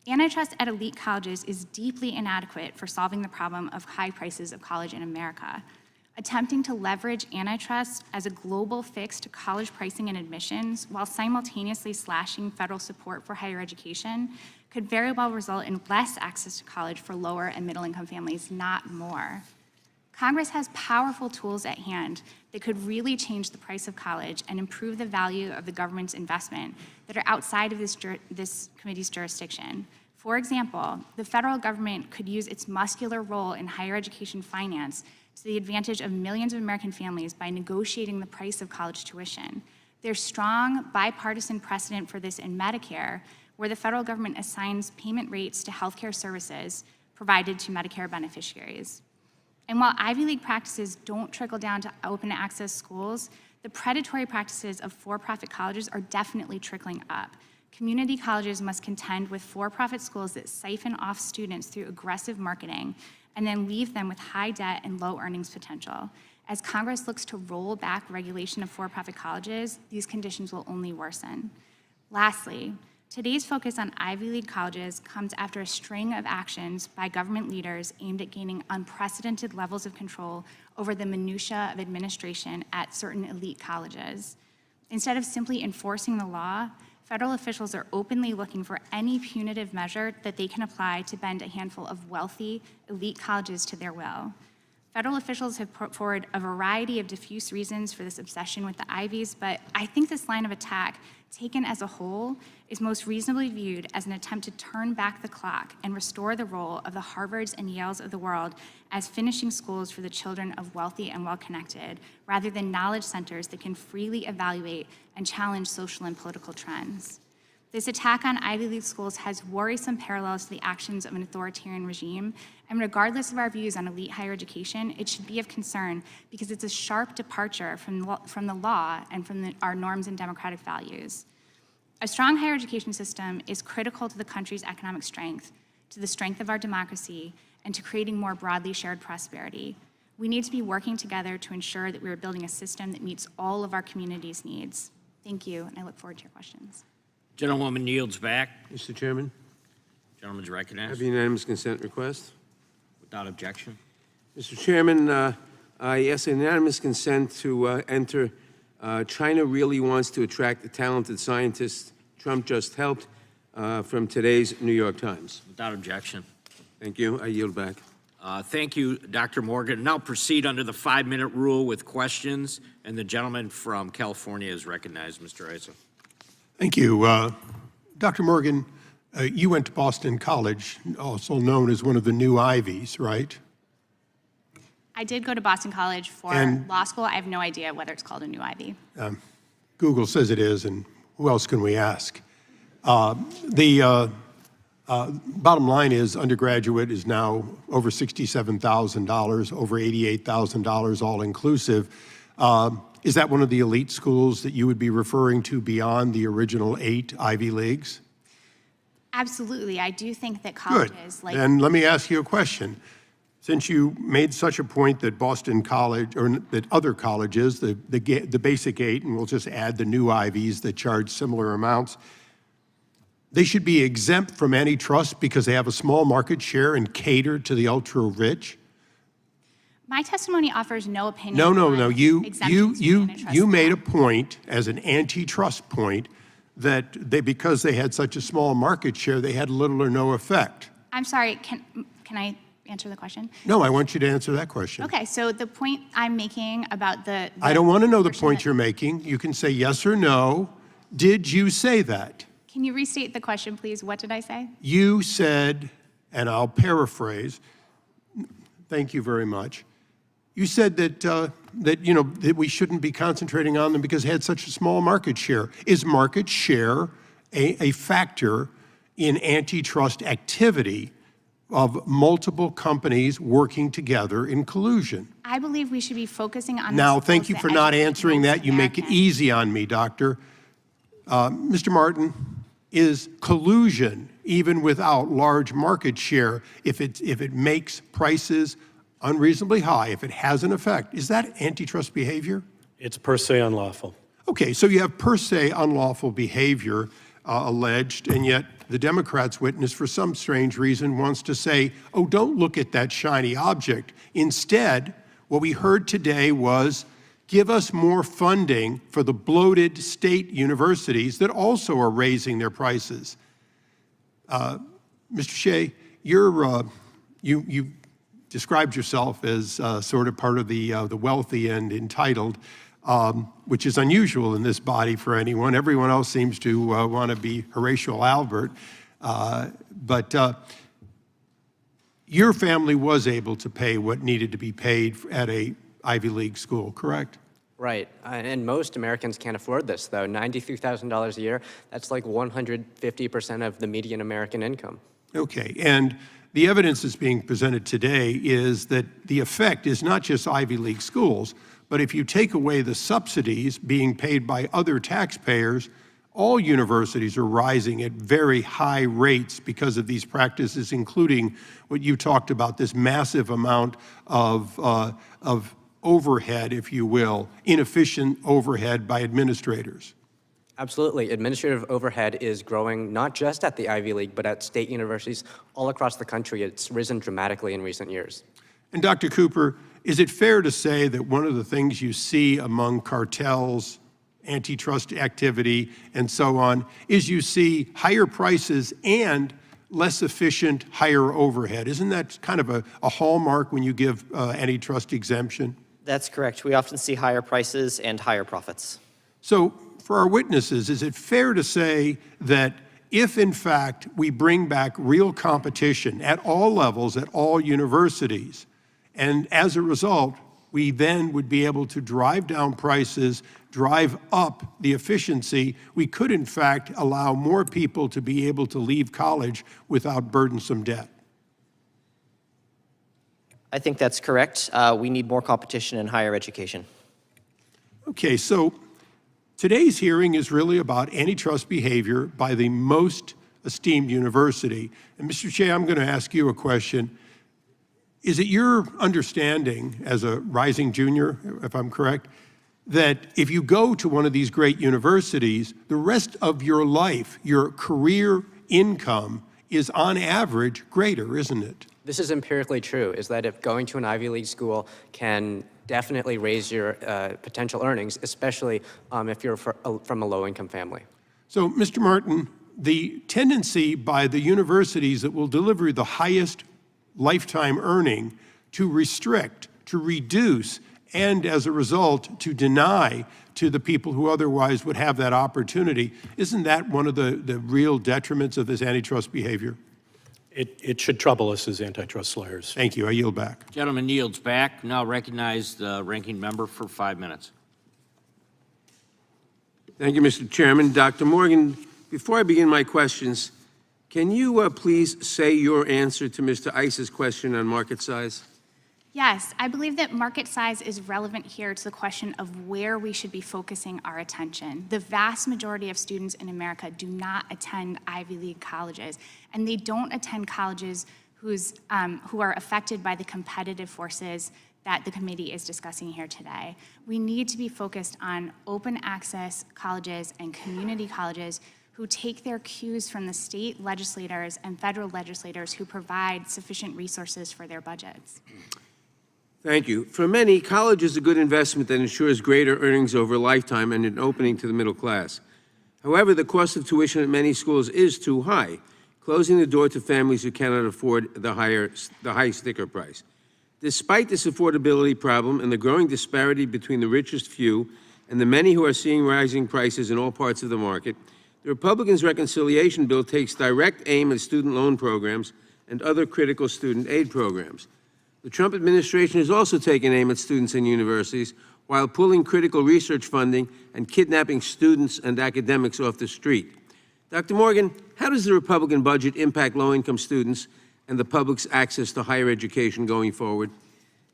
Speaker 8: Antitrust at elite colleges is deeply inadequate for solving the problem of high prices of college in America. Attempting to leverage antitrust as a global fix to college pricing and admissions while simultaneously slashing federal support for higher education could very well result in less access to college for lower and middle income families, not more. Congress has powerful tools at hand that could really change the price of college and improve the value of the government's investment that are outside of this committee's jurisdiction. For example, the federal government could use its muscular role in higher education finance to the advantage of millions of American families by negotiating the price of college tuition. There's strong bipartisan precedent for this in Medicare, where the federal government assigns payment rates to healthcare services provided to Medicare beneficiaries. And while Ivy League practices don't trickle down to open access schools, the predatory practices of for-profit colleges are definitely trickling up. Community colleges must contend with for-profit schools that siphon off students through aggressive marketing and then leave them with high debt and low earnings potential. As Congress looks to roll back regulation of for-profit colleges, these conditions will only worsen. Lastly, today's focus on Ivy League colleges comes after a string of actions by government leaders aimed at gaining unprecedented levels of control over the minutiae of administration at certain elite colleges. Instead of simply enforcing the law, federal officials are openly looking for any punitive measure that they can apply to bend a handful of wealthy, elite colleges to their will. Federal officials have put forward a variety of diffuse reasons for this obsession with the Ivies, but I think this line of attack, taken as a whole, is most reasonably viewed as an attempt to turn back the clock and restore the role of the Harvards and Yales of the world as finishing schools for the children of wealthy and well-connected, rather than knowledge centers that can freely evaluate and challenge social and political trends. This attack on Ivy League schools has worrisome parallels to the actions of an authoritarian regime, and regardless of our views on elite higher education, it should be of concern because it's a sharp departure from the law and from our norms and democratic values. A strong higher education system is critical to the country's economic strength, to the strength of our democracy, and to creating more broadly shared prosperity. We need to be working together to ensure that we are building a system that meets all of our community's needs. Thank you, and I look forward to your questions.
Speaker 1: Gentlewoman yields back.
Speaker 2: Mr. Chairman,
Speaker 1: Gentleman's
Speaker 2: I
Speaker 1: recognized
Speaker 2: have a unanimous consent request.
Speaker 1: without objection.
Speaker 2: Mr. Chairman, I ask unanimous consent to enter China really wants to attract the talented scientists Trump just helped from today's New York Times.
Speaker 1: Without objection.
Speaker 2: Thank you. I yield back.
Speaker 1: Thank you, Dr. Morgan. Now proceed under the 5-minute rule with questions, and the gentleman from California is recognized, Mr. Isa.
Speaker 9: Thank you. Dr. Morgan, you went to Boston College, also known as one of the new Ivies, right?
Speaker 8: I did go to Boston College for law school. I have no idea whether it's called a new Ivy.
Speaker 9: Google says it is, and who else can we ask? The bottom line is undergraduate is now over $67,000, over $88,000 all inclusive. Is that one of the elite schools that you would be referring to beyond the original 8 Ivy Leagues?
Speaker 8: Absolutely. I do think that
Speaker 9: Good.
Speaker 8: colleges like...
Speaker 9: Then let me ask you a question. Since you made such a point that Boston College, or that other colleges, the basic 8, and we'll just add the new Ivies that charge similar amounts, they should be exempt from antitrust because they have a small market share and cater to the ultra-rich?
Speaker 8: My testimony offers no opinion
Speaker 9: No.
Speaker 8: on exemptions from antitrust
Speaker 9: You made
Speaker 8: law.
Speaker 9: a point, as an antitrust point, that because they had such a small market share, they had little or no effect.
Speaker 8: I'm sorry, can I answer the question?
Speaker 9: No, I want you to answer that question.
Speaker 8: Okay, so the point I'm making about the
Speaker 9: I don't want to know the
Speaker 8: portion
Speaker 9: point
Speaker 8: that-
Speaker 9: you're making. You can say yes or no. Did you say that?
Speaker 8: Can you restate the question, please? What did I say?
Speaker 9: You said, and I'll paraphrase, thank you very much. You said that we shouldn't be concentrating on them because they had such a small market share. Is market share a factor in antitrust activity of multiple companies working together in collusion?
Speaker 8: I believe we should be focusing on. the
Speaker 9: Now, thank
Speaker 8: schools
Speaker 9: you
Speaker 8: that
Speaker 9: for not
Speaker 8: educate
Speaker 9: answering
Speaker 8: most
Speaker 9: that. You make it
Speaker 8: Americans.
Speaker 9: easy on me, Doctor. Mr. Martin, is collusion, even without large market share, if it makes prices unreasonably high, if it has an effect, is that antitrust behavior?
Speaker 6: It's per se unlawful.
Speaker 9: Okay, so you have per se unlawful behavior alleged, and yet the Democrats' witness, for some strange reason, wants to say, oh, don't look at that shiny object. Instead, what we heard today was, give us more funding for the bloated state universities that also are raising their prices. Mr. Shieh, you described yourself as sort of part of the wealthy and entitled, which is unusual in this body for anyone. Everyone else seems to want to be Horatio Albert. But your family was able to pay what needed to be paid at a Ivy League school, correct?
Speaker 7: Right, and most Americans can't afford this, though. $93,000 a year, that's like 150% of the median American income.
Speaker 9: Okay, and the evidence that's being presented today is that the effect is not just Ivy League schools, but if you take away the subsidies being paid by other taxpayers, all universities are rising at very high rates because of these practices, including what you talked about, this massive amount of overhead, if you will, inefficient overhead by administrators.
Speaker 7: Absolutely. Administrative overhead is growing not just at the Ivy League, but at state universities all across the country. It's risen dramatically in recent years.
Speaker 9: And Dr. Cooper, is it fair to say that one of the things you see among cartels, antitrust activity, and so on, is you see higher prices and less efficient, higher overhead? Isn't that kind of a hallmark when you give antitrust exemption?
Speaker 5: That's correct. We often see higher prices and higher profits.
Speaker 9: So for our witnesses, is it fair to say that if, in fact, we bring back real competition at all levels, at all universities, and as a result, we then would be able to drive down prices, drive up the efficiency, we could, in fact, allow more people to be able to leave college without burdensome debt?
Speaker 5: I think that's correct. We need more competition in higher education.
Speaker 9: Okay, so today's hearing is really about antitrust behavior by the most esteemed university. And Mr. Shieh, I'm going to ask you a question. Is it your understanding, as a rising junior, if I'm correct, that if you go to one of these great universities, the rest of your life, your career income is on average greater, isn't it?
Speaker 7: This is empirically true, is that if going to an Ivy League school can definitely raise your potential earnings, especially if you're from a low-income family.
Speaker 9: So, Mr. Martin, the tendency by the universities that will deliver the highest lifetime earning to restrict, to reduce, and as a result, to deny to the people who otherwise would have that opportunity, isn't that one of the real detriments of this antitrust behavior?
Speaker 6: It should trouble us as antitrust lawyers.
Speaker 9: Thank you. I yield back.
Speaker 1: Gentleman yields back. Now recognize the ranking member for 5 minutes.
Speaker 2: Thank you, Mr. Chairman. Dr. Morgan, before I begin my questions, can you please say your answer to Mr. Ice's question on market size?
Speaker 8: Yes, I believe that market size is relevant here to the question of where we should be focusing our attention. The vast majority of students in America do not attend Ivy League colleges, and they don't attend colleges who are affected by the competitive forces that the committee is discussing here today. We need to be focused on open access colleges and community colleges who take their cues from the state legislators and federal legislators who provide sufficient resources for their budgets.
Speaker 2: Thank you. For many, college is a good investment that ensures greater earnings over a lifetime and an opening to the middle class. However, the cost of tuition at many schools is too high, closing the door to families who cannot afford the high sticker price. Despite this affordability problem and the growing disparity between the richest few and the many who are seeing rising prices in all parts of the market, the Republicans' reconciliation bill takes direct aim at student loan programs and other critical student aid programs. The Trump administration has also taken aim at students and universities while pulling critical research funding and kidnapping students and academics off the street. Dr. Morgan, how does the Republican budget impact low-income students and the public's access to higher education going forward?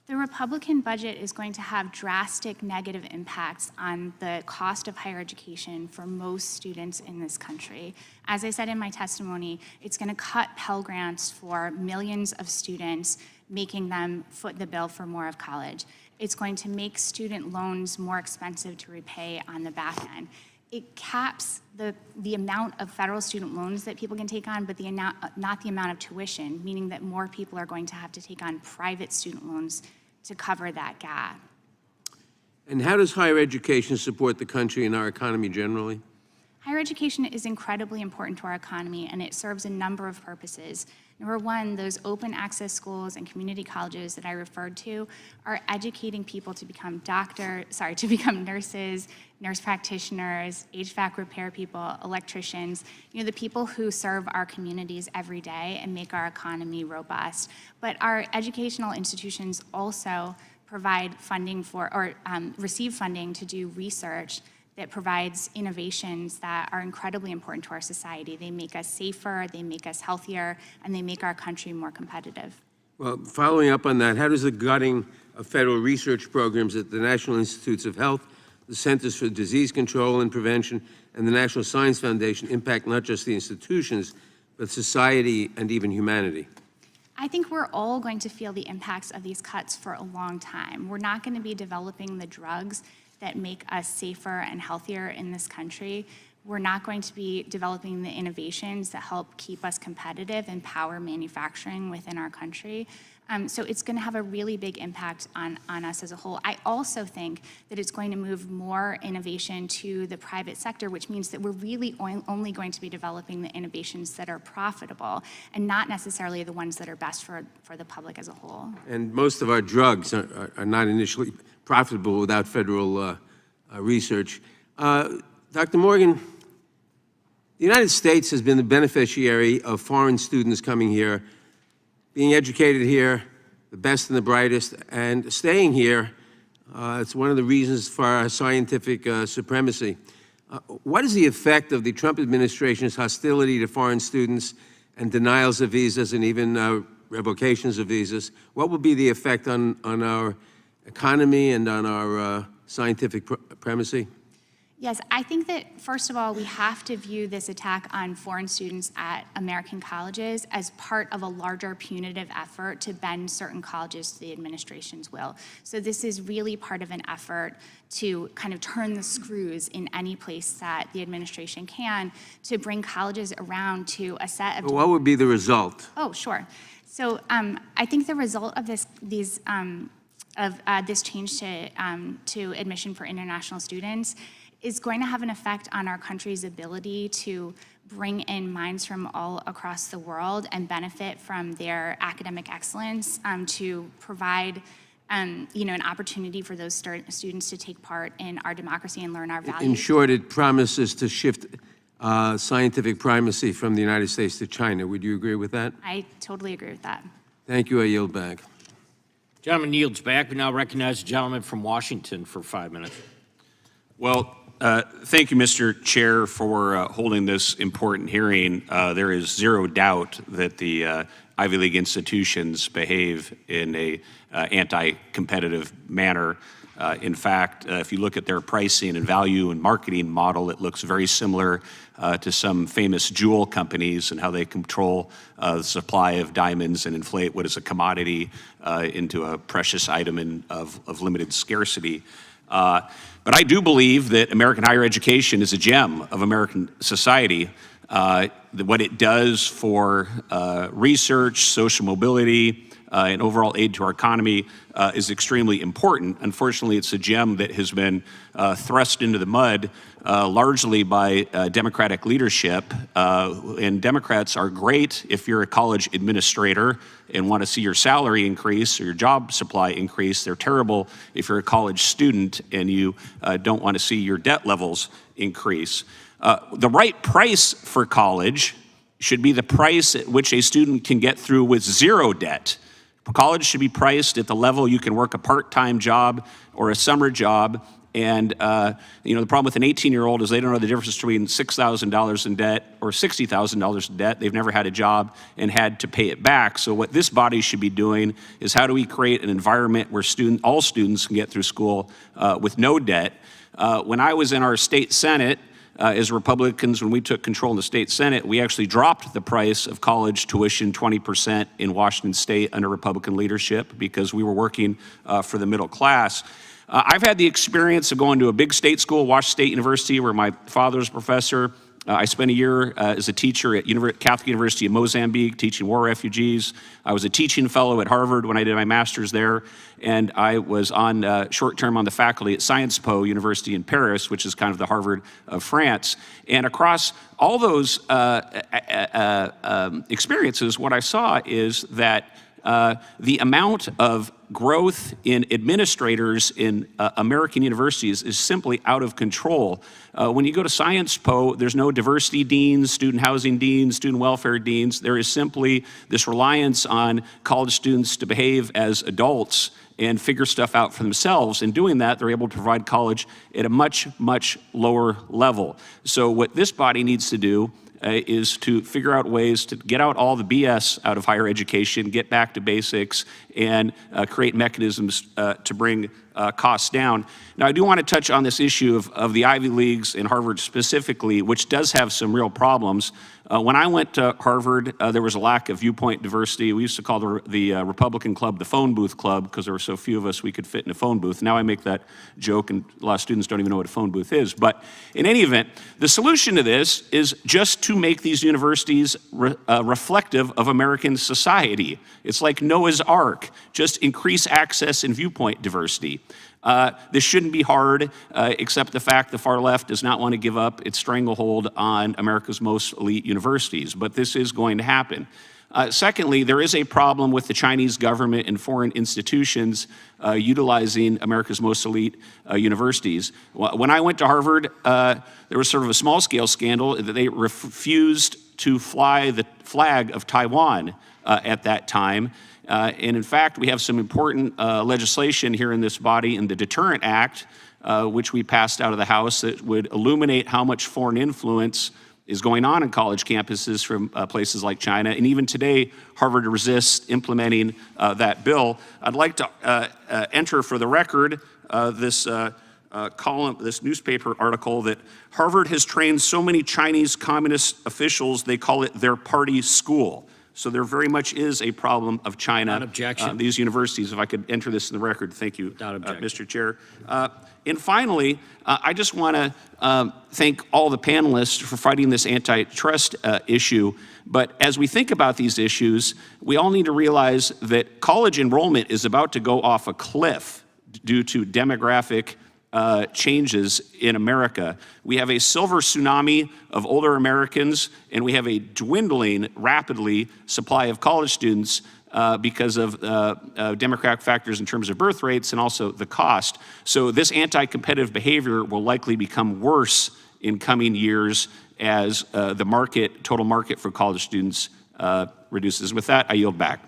Speaker 8: The Republican budget is going to have drastic negative impacts on the cost of higher education for most students in this country. As I said in my testimony, it's going to cut Pell Grants for millions of students, making them foot the bill for more of college. It's going to make student loans more expensive to repay on the back end. It caps the amount of federal student loans that people can take on, but not the amount of tuition, meaning that more people are going to have to take on private student loans to cover that gap.
Speaker 2: And how does higher education support the country and our economy generally?
Speaker 8: Higher education is incredibly important to our economy, and it serves a number of purposes. Number one, those open access schools and community colleges that I referred to are educating people to become nurses, nurse practitioners, HVAC repair people, electricians, the people who serve our communities every day and make our economy robust. But our educational institutions also provide funding for, or receive funding to do research that provides innovations that are incredibly important to our society. They make us safer, they make us healthier, and they make our country more competitive.
Speaker 2: Well, following up on that, how does the gutting of federal research programs at the National Institutes of Health, the Centers for Disease Control and Prevention, and the National Science Foundation impact not just the institutions, but society and even humanity?
Speaker 8: I think we're all going to feel the impacts of these cuts for a long time. We're not going to be developing the drugs that make us safer and healthier in this country. We're not going to be developing the innovations that help keep us competitive and power manufacturing within our country. So it's going to have a really big impact on us as a whole. I also think that it's going to move more innovation to the private sector, which means that we're really only going to be developing the innovations that are profitable and not necessarily the ones that are best for the public as a whole.
Speaker 2: And most of our drugs are not initially profitable without federal research. Dr. Morgan, the United States has been the beneficiary of foreign students coming here, being educated here, the best and the brightest, and staying here. It's one of the reasons for our scientific supremacy. What is the effect of the Trump administration's hostility to foreign students and denials of visas and even revocations of visas? What will be the effect on our economy and on our scientific primacy?
Speaker 8: Yes, I think that, first of all, we have to view this attack on foreign students at American colleges as part of a larger punitive effort to bend certain colleges to the administration's will. So this is really part of an effort to kind of turn the screws in any place that the administration can to bring colleges around to a set of...
Speaker 2: But what would be the result?
Speaker 8: Oh, sure. So I think the result of this change to admission for international students is going to have an effect on our country's ability to bring in minds from all across the world and benefit from their academic excellence, to provide an opportunity for those students to take part in our democracy and learn our values.
Speaker 2: In short, it promises to shift scientific primacy from the United States to China. Would you agree with that?
Speaker 8: I totally agree with that.
Speaker 2: Thank you. I yield back.
Speaker 1: Gentleman yields back. We now recognize the gentleman from Washington for 5 minutes.
Speaker 10: Well, thank you, Mr. Chair, for holding this important hearing. There is zero doubt that the Ivy League institutions behave in a anti-competitive manner. In fact, if you look at their pricing and value and marketing model, it looks very similar to some famous jewel companies and how they control the supply of diamonds and inflate what is a commodity into a precious item of limited scarcity. But I do believe that American higher education is a gem of American society. What it does for research, social mobility, and overall aid to our economy is extremely important. Unfortunately, it's a gem that has been thrust into the mud largely by Democratic leadership. And Democrats are great if you're a college administrator and want to see your salary increase or your job supply increase. They're terrible if you're a college student and you don't want to see your debt levels increase. The right price for college should be the price at which a student can get through with zero debt. College should be priced at the level you can work a part-time job or a summer job. And the problem with an 18-year-old is they don't know the difference between $6,000 in debt or $60,000 in debt. They've never had a job and had to pay it back. So what this body should be doing is how do we create an environment where all students can get through school with no debt. When I was in our state Senate, as Republicans, when we took control in the state Senate, we actually dropped the price of college tuition 20% in Washington state under Republican leadership because we were working for the middle class. I've had the experience of going to a big state school, Washington State University, where my father's a professor. I spent a year as a teacher at Catholic University of Mozambique, teaching war refugees. I was a teaching fellow at Harvard when I did my master's there, and I was on short-term on the faculty at Sciences Po University in Paris, which is kind of the Harvard of France. And across all those experiences, what I saw is that the amount of growth in administrators in American universities is simply out of control. When you go to Sciences Po, there's no diversity deans, student housing deans, student welfare deans. There is simply this reliance on college students to behave as adults and figure stuff out for themselves. In doing that, they're able to provide college at a much, much lower level. So what this body needs to do is to figure out ways to get out all the BS out of higher education, get back to basics, and create mechanisms to bring costs down. Now, I do want to touch on this issue of the Ivy Leagues and Harvard specifically, which does have some real problems. When I went to Harvard, there was a lack of viewpoint diversity. We used to call the Republican Club the phone booth club because there were so few of us we could fit in a phone booth. Now I make that joke, and a lot of students don't even know what a phone booth is. But in any event, the solution to this is just to make these universities reflective of American society. It's like Noah's Ark. Just increase access and viewpoint diversity. This shouldn't be hard, except the fact the far left does not want to give up its stranglehold on America's most elite universities, but this is going to happen. Secondly, there is a problem with the Chinese government and foreign institutions utilizing America's most elite universities. When I went to Harvard, there was sort of a small-scale scandal that they refused to fly the flag of Taiwan at that time. And in fact, we have some important legislation here in this body in the Deterrent Act, which we passed out of the House, that would illuminate how much foreign influence is going on in college campuses from places like China. And even today, Harvard resists implementing that bill. I'd like to enter for the record this column, this newspaper article that Harvard has trained so many Chinese communist officials, they call it their party school. So there very much is a problem of China.
Speaker 1: Without objection.
Speaker 10: These universities, if I could enter this in the record. Thank you,
Speaker 1: Without objection.
Speaker 10: Mr. Chair. And finally, I just want to thank all the panelists for fighting this antitrust issue. But as we think about these issues, we all need to realize that college enrollment is about to go off a cliff due to demographic changes in America. We have a silver tsunami of older Americans, and we have a dwindling, rapidly supply of college students because of demographic factors in terms of birth rates and also the cost. So this anti-competitive behavior will likely become worse in coming years as the total market for college students reduces. With that, I yield back.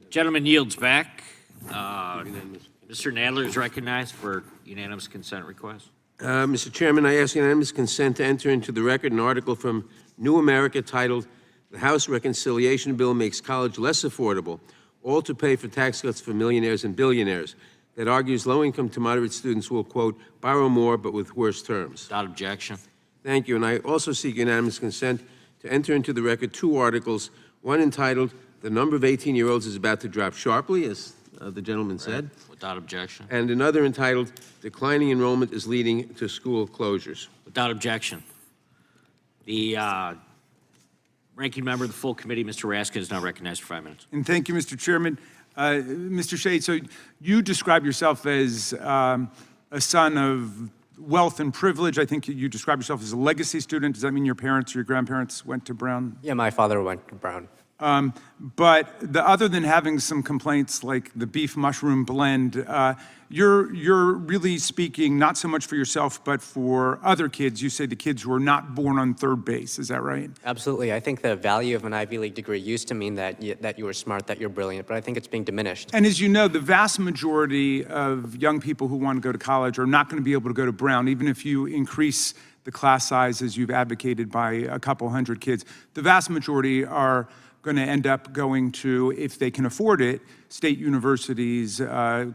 Speaker 1: Gentleman yields back. Mr. Nadler is recognized for unanimous consent request.
Speaker 2: Mr. Chairman, I ask unanimous consent to enter into the record an article from New America titled, "The House Reconciliation Bill Makes College Less Affordable, All to Pay for Tax Cuts for Millionaires and Billionaires," that argues low-income to moderate students will, quote, borrow more but with worse terms.
Speaker 1: Without objection.
Speaker 2: Thank you, and I also seek unanimous consent to enter into the record two articles, one entitled, "The Number of 18-Year-Olds is About to Drop Sharply," as the gentleman said,
Speaker 1: Without objection.
Speaker 2: and another entitled Declining Enrollment is Leading to School Closures.
Speaker 1: Without objection. The ranking member of the full committee, Mr. Raskin, is now recognized for 5 minutes.
Speaker 4: And thank you, Mr. Chairman. Mr. Shieh, so you describe yourself as a son of wealth and privilege. I think you describe yourself as a legacy student. Does that mean your parents or your grandparents went to Brown?
Speaker 7: Yeah, my father went to Brown.
Speaker 4: But other than having some complaints like the beef mushroom blend, you're really speaking not so much for yourself, but for other kids. You say the kids who are not born on third base. Is that right?
Speaker 7: Absolutely. I think the value of an Ivy League degree used to mean that you were smart, that you're brilliant, but I think it's being diminished.
Speaker 4: And as you know, the vast majority of young people who want to go to college are not going to be able to go to Brown, even if you increase the class size as you've advocated by a couple hundred kids. The vast majority are going to end up going to, if they can afford it, state universities,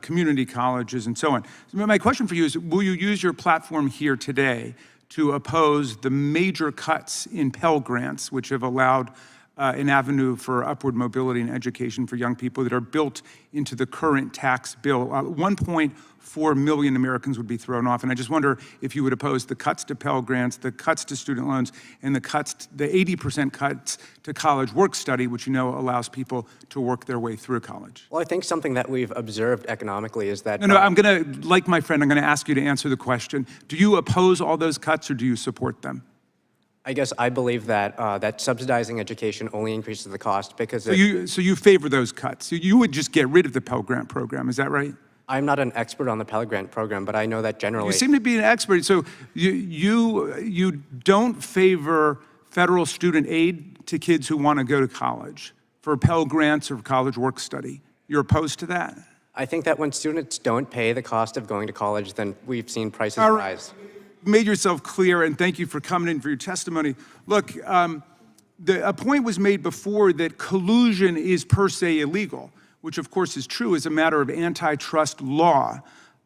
Speaker 4: community colleges, and so on. So my question for you is, will you use your platform here today to oppose the major cuts in Pell Grants, which have allowed an avenue for upward mobility and education for young people that are built into the current tax bill? 1.4 million Americans would be thrown off, and I just wonder if you would oppose the cuts to Pell Grants, the cuts to student loans, and the 80% cuts to college work study, which you know allows people to work their way through college.
Speaker 7: Well, I think something that we've observed economically is that...
Speaker 4: No, I'm going to, like my friend, I'm going to ask you to answer the question. Do you oppose all those cuts, or do you support them?
Speaker 7: I guess I believe that that subsidizing education only increases the cost because...
Speaker 4: So you favor those cuts. So you would just get rid of the Pell Grant program, is that right?
Speaker 7: I'm not an expert on the Pell Grant program, but I know that generally...
Speaker 4: You seem to be an expert. So you don't favor federal student aid to kids who want to go to college for Pell Grants or college work study. You're opposed to that?
Speaker 7: I think that when students don't pay the cost of going to college, then we've seen prices
Speaker 4: All right.
Speaker 7: rise.
Speaker 4: Made yourself clear, and thank you for coming in for your testimony. Look, a point was made before that collusion is per se illegal, which of course is true as a matter of antitrust law.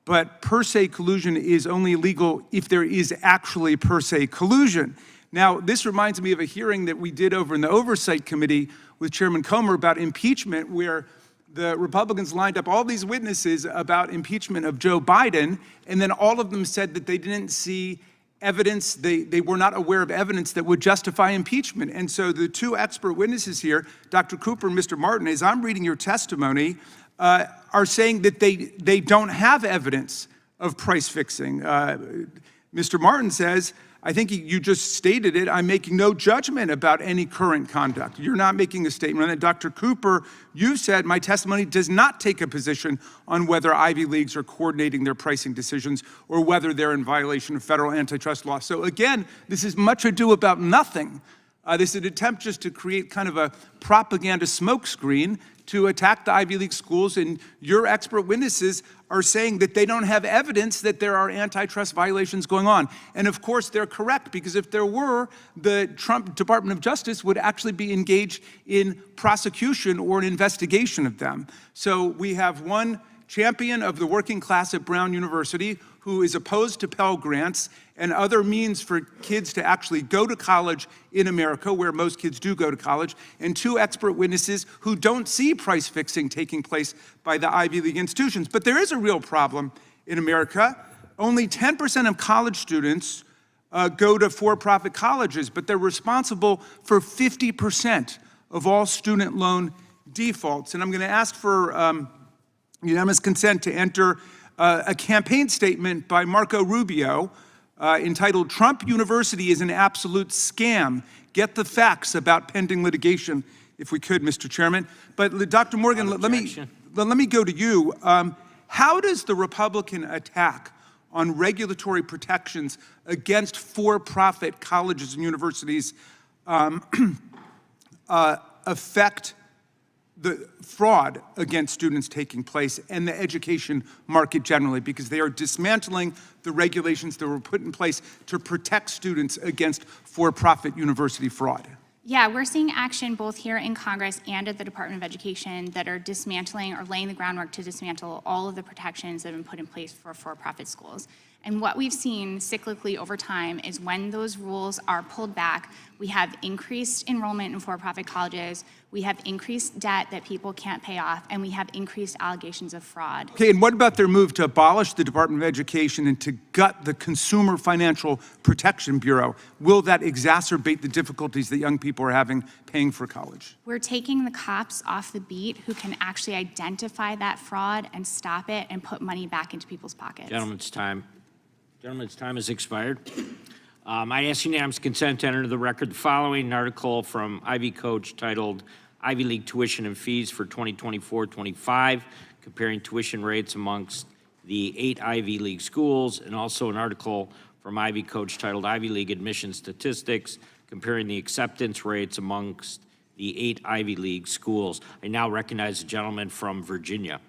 Speaker 4: But per se collusion is only illegal if there is actually per se collusion. Now, this reminds me of a hearing that we did over in the Oversight Committee with Chairman Comer about impeachment, where the Republicans lined up all these witnesses about impeachment of Joe Biden, and then all of them said that they didn't see evidence, they were not aware of evidence that would justify impeachment. And so the two expert witnesses here, Dr. Cooper and Mr. Martin, as I'm reading your testimony, are saying that they don't have evidence of price fixing. Mr. Martin says, I think you just stated it, I'm making no judgment about any current conduct. You're not making a statement on that. Dr. Cooper, you said my testimony does not take a position on whether Ivy Leagues are coordinating their pricing decisions or whether they're in violation of federal antitrust law. So again, this is much ado about nothing. This is an attempt just to create kind of a propaganda smokescreen to attack the Ivy League schools, and your expert witnesses are saying that they don't have evidence that there are antitrust violations going on. And of course, they're correct, because if there were, the Trump Department of Justice would actually be engaged in prosecution or an investigation of them. So we have one champion of the working class at Brown University who is opposed to Pell Grants and other means for kids to actually go to college in America, where most kids do go to college, and two expert witnesses who don't see price fixing taking place by the Ivy League institutions. But there is a real problem in America. Only 10% of college students go to for-profit colleges, but they're responsible for 50% of all student loan defaults. And I'm going to ask for unanimous consent to enter a campaign statement by Marco Rubio entitled, "Trump University is an absolute scam. Get the facts about pending litigation," if we could, Mr. Chairman. But Dr. Morgan, let me go to you. How does the Republican attack on regulatory protections against for-profit colleges and universities affect the fraud against students taking place and the education market generally, because they are dismantling the regulations that were put in place to protect students against for-profit university fraud?
Speaker 8: Yeah, we're seeing action both here in Congress and at the Department of Education that are dismantling or laying the groundwork to dismantle all of the protections that have been put in place for-profit schools. And what we've seen cyclically over time is when those rules are pulled back, we have increased enrollment in for-profit colleges, we have increased debt that people can't pay off, and we have increased allegations of fraud.
Speaker 4: Okay, and what about their move to abolish the Department of Education and to gut the Consumer Financial Protection Bureau? Will that exacerbate the difficulties that young people are having paying for college?
Speaker 8: We're taking the cops off the beat who can actually identify that fraud and stop it and put money back into people's pockets.
Speaker 1: Gentleman's time has expired. I ask unanimous consent to enter into the record the following article from Ivy Coach titled Ivy League Tuition and Fees for 2024-25, comparing tuition rates amongst the 8 Ivy League schools, and also an article from Ivy Coach titled Ivy League Admission Statistics, comparing the acceptance rates amongst the 8 Ivy League schools. I now recognize the gentleman from Virginia.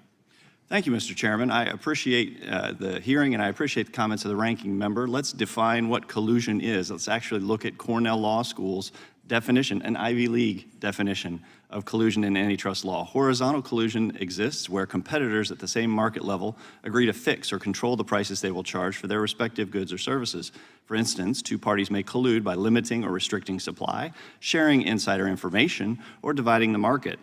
Speaker 11: Thank you, Mr. Chairman. I appreciate the hearing, and I appreciate the comments of the ranking member. Let's define what collusion is. Let's actually look at Cornell Law School's definition, an Ivy League definition of collusion in antitrust law. Horizontal collusion exists where competitors at the same market level agree to fix or control the prices they will charge for their respective goods or services. For instance, 2 parties may collude by limiting or restricting supply, sharing insider information, or dividing the market.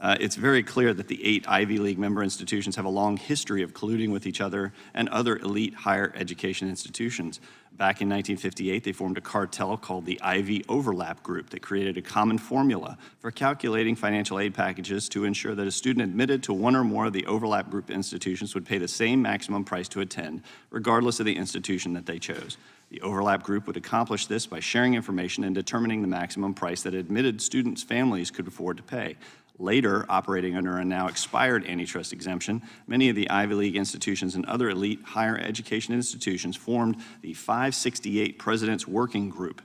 Speaker 11: It's very clear that the 8 Ivy League member institutions have a long history of colluding with each other and other elite higher education institutions. Back in 1958, they formed a cartel called the Ivy Overlap Group that created a common formula for calculating financial aid packages to ensure that a student admitted to one or more of the Overlap Group institutions would pay the same maximum price to attend, regardless of the institution that they chose. The Overlap Group would accomplish this by sharing information and determining the maximum price that admitted students' families could afford to pay. Later, operating under a now expired antitrust exemption, many of the Ivy League institutions and other elite higher education institutions formed the 568 President's Working Group,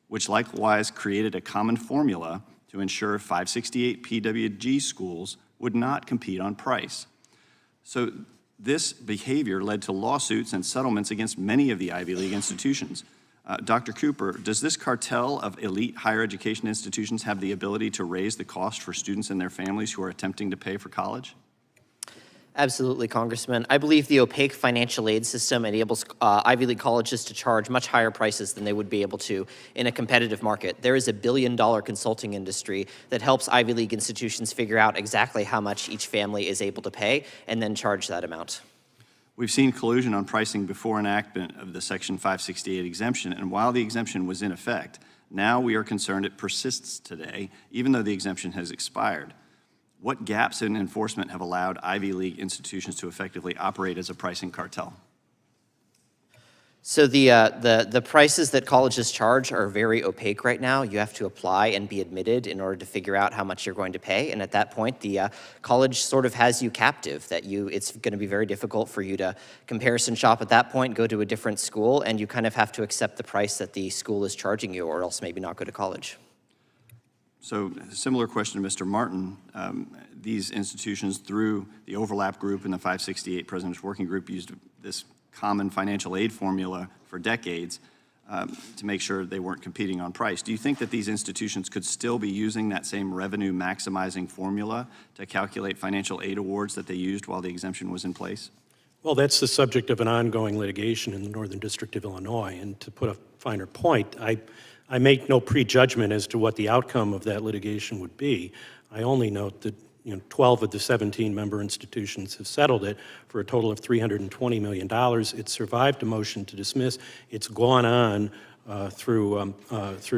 Speaker 11: which likewise created a common formula to ensure 568 PWG schools would not compete on price. So this behavior led to lawsuits and settlements against many of the Ivy League institutions. Dr. Cooper, does this cartel of elite higher education institutions have the ability to raise the cost for students and their families who are attempting to pay for college?
Speaker 5: Absolutely, Congressman. I believe the opaque financial aid system enables Ivy League colleges to charge much higher prices than they would be able to in a competitive market. There is a billion-dollar consulting industry that helps Ivy League institutions figure out exactly how much each family is able to pay and then charge that amount.
Speaker 11: We've seen collusion on pricing before enactment of the Section 568 exemption, and while the exemption was in effect, now we are concerned it persists today, even though the exemption has expired. What gaps in enforcement have allowed Ivy League institutions to effectively operate as a pricing cartel?
Speaker 5: So the prices that colleges charge are very opaque right now. You have to apply and be admitted in order to figure out how much you're going to pay. And at that point, the college sort of has you captive, that it's going to be very difficult for you to comparison shop at that point, go to a different school, and you kind of have to accept the price that the school is charging you, or else maybe not go to college.
Speaker 11: So similar question to Mr. Martin. These institutions, through the Overlap Group and the 568 President's Working Group, used this common financial aid formula for decades to make sure they weren't competing on price. Do you think that these institutions could still be using that same revenue maximizing formula to calculate financial aid awards that they used while the exemption was in place?
Speaker 6: Well, that's the subject of an ongoing litigation in the Northern District of Illinois. And to put a finer point, I make no prejudgment as to what the outcome of that litigation would be. I only note that 12 of the 17 member institutions have settled it for a total of $320 million. It survived a motion to dismiss. It's gone on through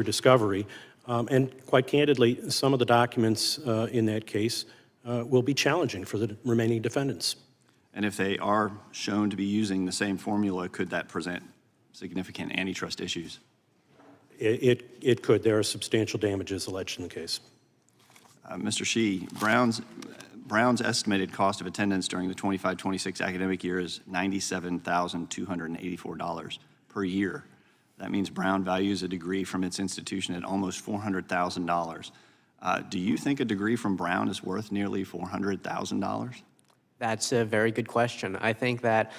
Speaker 6: discovery. And quite candidly, some of the documents in that case will be challenging for the remaining defendants.
Speaker 11: And if they are shown to be using the same formula, could that present significant antitrust issues?
Speaker 6: It could. There are substantial damages alleged in the case.
Speaker 11: Mr. Shieh, Brown's estimated cost of attendance during the 25-26 academic year is $97,284 per year. That means Brown values a degree from its institution at almost $400,000. Do you think a degree from Brown is worth nearly $400,000?
Speaker 7: That's a very good question. I think that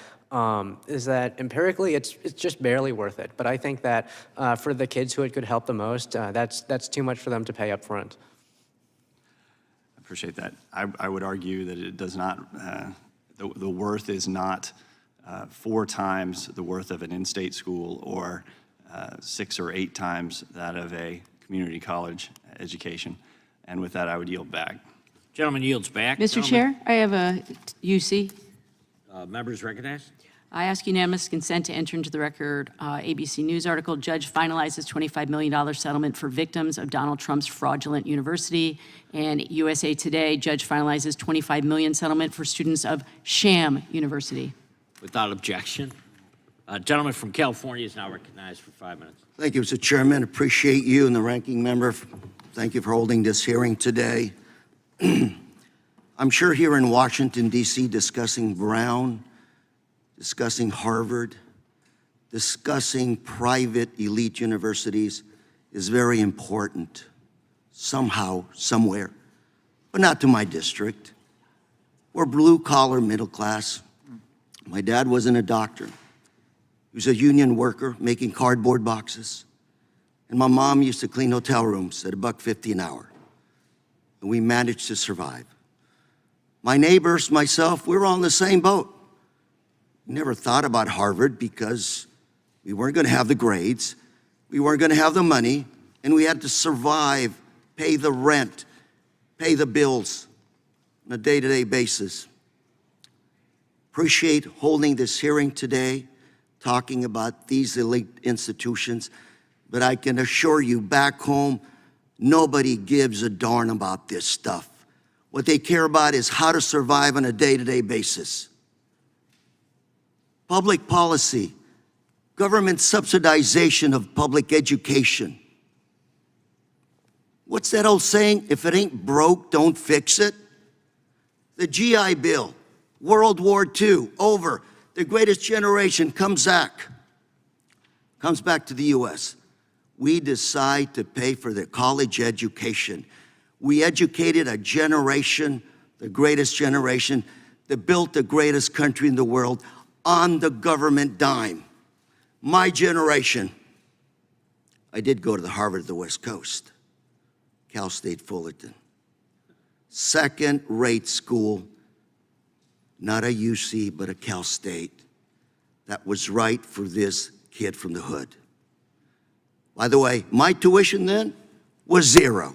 Speaker 7: is that empirically it's just barely worth it. But I think that for the kids who it could help the most, that's too much for them to pay up front.
Speaker 11: Appreciate that. I would argue that it does not, the worth is not 4 times the worth of an in-state school or 6 or 8 times that of a community college education. And with that, I would yield back.
Speaker 1: Gentleman yields back.
Speaker 12: Mr. Chair, I have a UC.
Speaker 1: Members recognized.
Speaker 12: I ask unanimous consent to enter into the record ABC News article, Judge finalizes $25 million settlement for victims of Donald Trump's fraudulent university. And USA Today, Judge finalizes $25 million settlement for students of sham university.
Speaker 1: Without objection. Gentleman from California is now recognized for 5 minutes.
Speaker 13: Thank you, Mr. Chairman. Appreciate you and the ranking member. Thank you for holding this hearing today. I'm sure here in Washington, D.C., discussing Brown, discussing Harvard, discussing private elite universities is very important, somehow, somewhere, but not to my district. We're blue-collar, middle class. My dad wasn't a doctor. He was a union worker making cardboard boxes. And my mom used to clean hotel rooms at $1.50 an hour. And we managed to survive. My neighbors, myself, we were all in the same boat. We never thought about Harvard because we weren't going to have the grades, we weren't going to have the money, and we had to survive, pay the rent, pay the bills on a day-to-day basis. Appreciate holding this hearing today, talking about these elite institutions, but I can assure you back home, nobody gives a darn about this stuff. What they care about is how to survive on a day-to-day basis. Public policy, government subsidization of public education. What's that old saying? If it ain't broke, don't fix it. The GI Bill, World War II, over. The greatest generation comes back to the U.S. We decide to pay for their college education. We educated a generation, the greatest generation, that built the greatest country in the world on the government dime. My generation, I did go to the Harvard of the West Coast, Cal State Fullerton. Second-rate school, not a UC, but a Cal State. That was right for this kid from the hood. By the way, my tuition then was $0.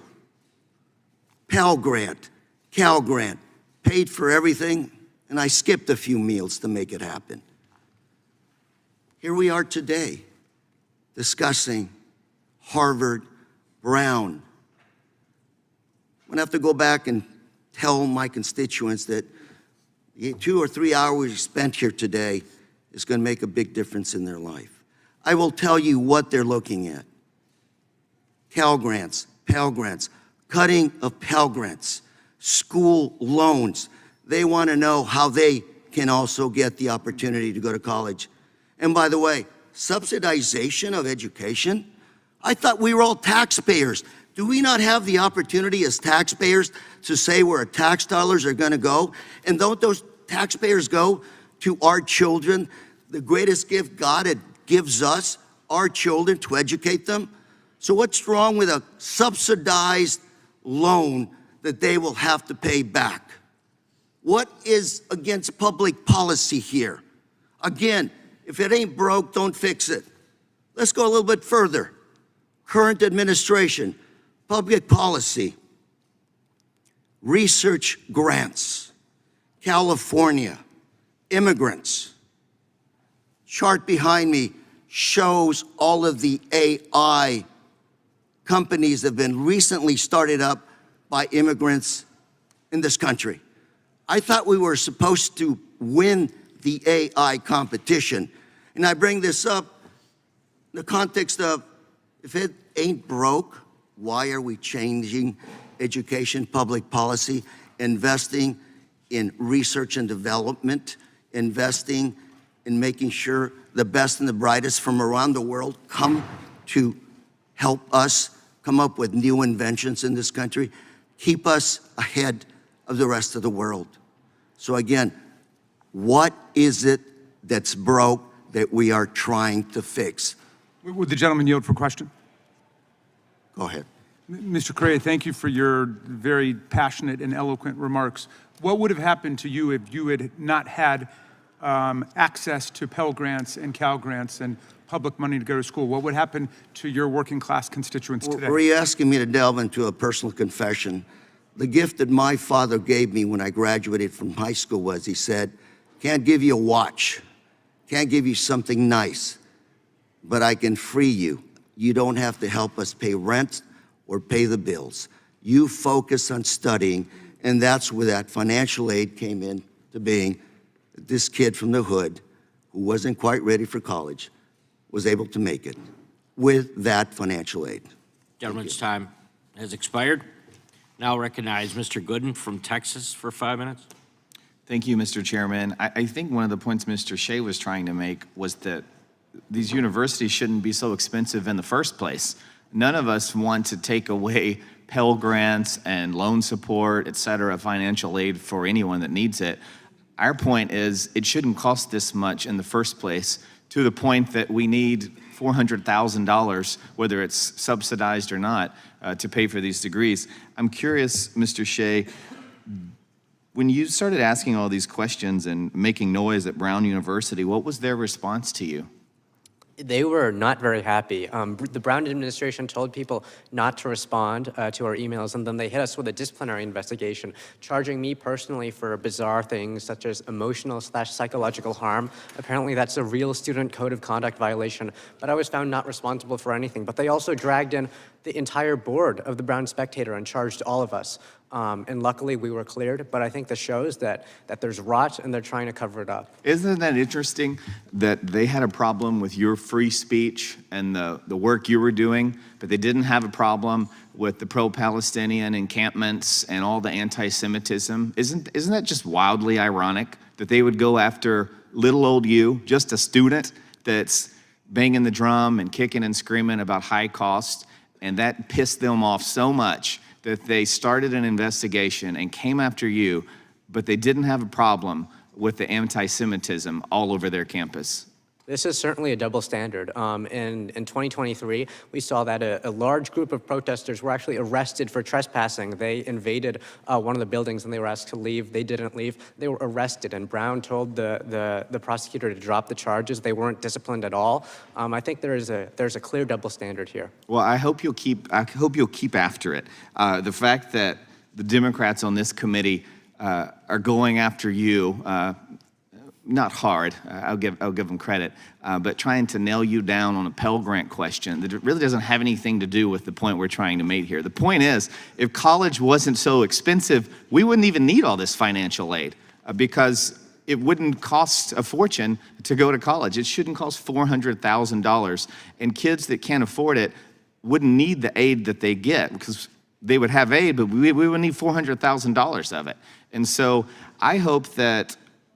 Speaker 13: Pell Grant, Cal Grant, paid for everything, and I skipped a few meals to make it happen. Here we are today, discussing Harvard, Brown. I'm gonna have to go back and tell my constituents that the 2 or 3 hours spent here today is gonna make a big difference in their life. I will tell you what they're looking at. Cal Grants, Pell Grants, cutting of Pell Grants, school loans. They want to know how they can also get the opportunity to go to college. And by the way, subsidization of education? I thought we were all taxpayers. Do we not have the opportunity as taxpayers to say where our tax dollars are going to go? And don't those taxpayers go to our children, the greatest gift God gives us, our children, to educate them? So what's wrong with a subsidized loan that they will have to pay back? What is against public policy here? Again, if it ain't broke, don't fix it. Let's go a little bit further. Current administration, public policy, research grants, California, immigrants. Chart behind me shows all of the AI companies that have been recently started up by immigrants in this country. I thought we were supposed to win the AI competition. And I bring this up in the context of, if it ain't broke, why are we changing education, public policy, investing in research and development, investing in making sure the best and the brightest from around the world come to help us come up with new inventions in this country, keep us ahead of the rest of the world. So again, what is it that's broke that we are trying to fix?
Speaker 4: Would the gentleman yield for question?
Speaker 13: Go ahead.
Speaker 4: Mr. Correa, thank you for your very passionate and eloquent remarks. What would have happened to you if you had not had access to Pell Grants and Cal Grants and public money to go to school? What would happen to your working class constituents today?
Speaker 13: Were you asking me to delve into a personal confession? The gift that my father gave me when I graduated from high school was, he said, can't give you a watch, can't give you something nice, but I can free you. You don't have to help us pay rent or pay the bills. You focus on studying, and that's where that financial aid came into being. This kid from the hood, who wasn't quite ready for college, was able to make it with that financial aid.
Speaker 1: Gentleman's time has expired. Now recognize Mr. Gooden from Texas for 5 minutes.
Speaker 14: Thank you, Mr. Chairman. I think one of the points Mr. Shieh was trying to make was that these universities shouldn't be so expensive in the first place. None of us want to take away Pell Grants and loan support, et cetera, financial aid for anyone that needs it. Our point is it shouldn't cost this much in the first place, to the point that we need $400,000, whether it's subsidized or not, to pay for these degrees. I'm curious, Mr. Shieh, when you started asking all these questions and making noise at Brown University, what was their response to you?
Speaker 7: They were not very happy. The Brown administration told people not to respond to our emails, and then they hit us with a disciplinary investigation, charging me personally for bizarre things such as emotional/psychological harm. Apparently that's a real student code of conduct violation, but I was found not responsible for anything. But they also dragged in the entire board of the Brown Spectator and charged all of us. And luckily we were cleared, but I think this shows that there's rot and they're trying to cover it up.
Speaker 14: Isn't that interesting that they had a problem with your free speech and the work you were doing, but they didn't have a problem with the pro-Palestinian encampments and all the anti-Semitism? Isn't that just wildly ironic that they would go after little old you, just a student that's banging the drum and kicking and screaming about high cost, and that pissed them off so much that they started an investigation and came after you, but they didn't have a problem with the anti-Semitism all over their campus?
Speaker 7: This is certainly a double standard. In 2023, we saw that a large group of protesters were actually arrested for trespassing. They invaded one of the buildings and they were asked to leave. They didn't leave. They were arrested, and Brown told the prosecutor to drop the charges. They weren't disciplined at all. I think there's a clear double standard here.
Speaker 14: Well, I hope you'll keep after it. The fact that the Democrats on this committee are going after you, not hard, I'll give them credit, but trying to nail you down on a Pell Grant question that really doesn't have anything to do with the point we're trying to make here. The point is, if college wasn't so expensive, we wouldn't even need all this financial aid because it wouldn't cost a fortune to go to college. It shouldn't cost $400,000, and kids that can't afford it wouldn't need the aid that they get because they would have aid, but we would need $400,000 of it. And so I hope that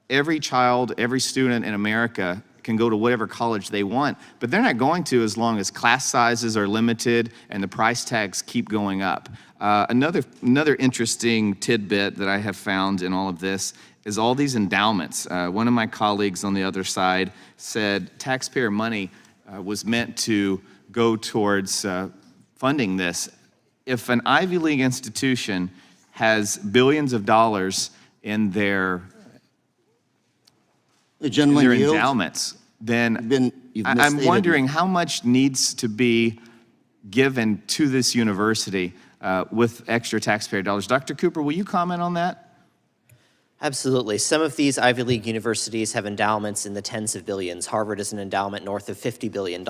Speaker 14: every child, every student in America can go to whatever college they want, but they're not going to as long as class sizes are limited and the price tags keep going up. Another interesting tidbit that I have found in all of this is all these endowments. One of my colleagues on the other side said taxpayer money was meant to go towards funding this. If an Ivy League institution has billions of dollars in their endowments, then I'm wondering how much needs to be given to this university with extra taxpayer dollars. Dr. Cooper, will you comment on that?
Speaker 5: Absolutely. Some of these Ivy League universities have endowments in the tens of billions. Harvard is an endowment north of $50 billion.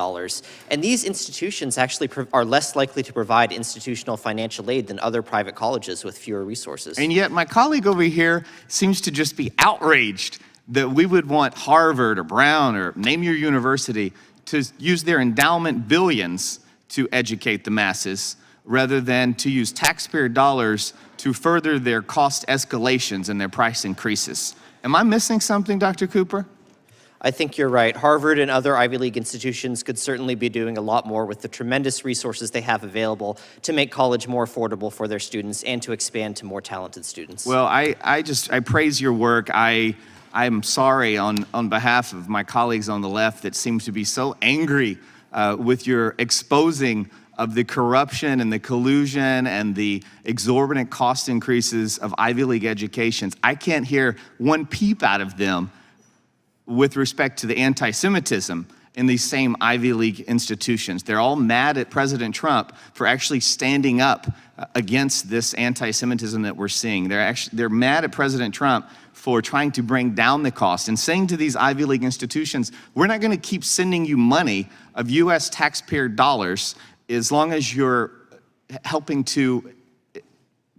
Speaker 5: And these institutions actually are less likely to provide institutional financial aid than other private colleges with fewer resources.
Speaker 14: And yet my colleague over here seems to just be outraged that we would want Harvard or Brown or name your university to use their endowment billions to educate the masses rather than to use taxpayer dollars to further their cost escalations and their price increases. Am I missing something, Dr. Cooper?
Speaker 5: I think you're right. Harvard and other Ivy League institutions could certainly be doing a lot more with the tremendous resources they have available to make college more affordable for their students and to expand to more talented students.
Speaker 14: Well, I praise your work. I'm sorry on behalf of my colleagues on the left that seem to be so angry with your exposing of the corruption and the collusion and the exorbitant cost increases of Ivy League educations. I can't hear one peep out of them with respect to the anti-Semitism in these same Ivy League institutions. They're all mad at President Trump for actually standing up against this anti-Semitism that we're seeing. They're mad at President Trump for trying to bring down the cost and saying to these Ivy League institutions, we're not going to keep sending you money of U.S. taxpayer dollars as long as you're helping to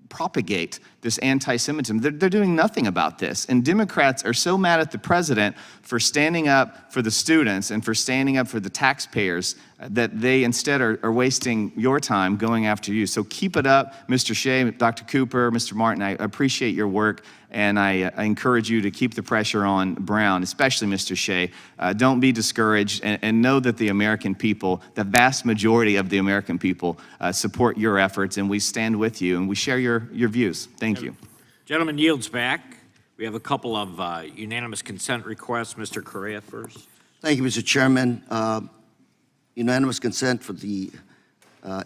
Speaker 14: propagate this anti-Semitism. They're doing nothing about this. And Democrats are so mad at the president for standing up for the students and for standing up for the taxpayers that they instead are wasting your time going after you. So keep it up, Mr. Shieh, Dr. Cooper, Mr. Martin. I appreciate your work, and I encourage you to keep the pressure on Brown, especially Mr. Shieh. Don't be discouraged, and know that the American people, the vast majority of the American people, support your efforts, and we stand with you, and we share your views. Thank you.
Speaker 1: Gentleman yields back. We have a couple of unanimous consent requests. Mr. Correa first.
Speaker 13: Thank you, Mr. Chairman. Unanimous consent for the,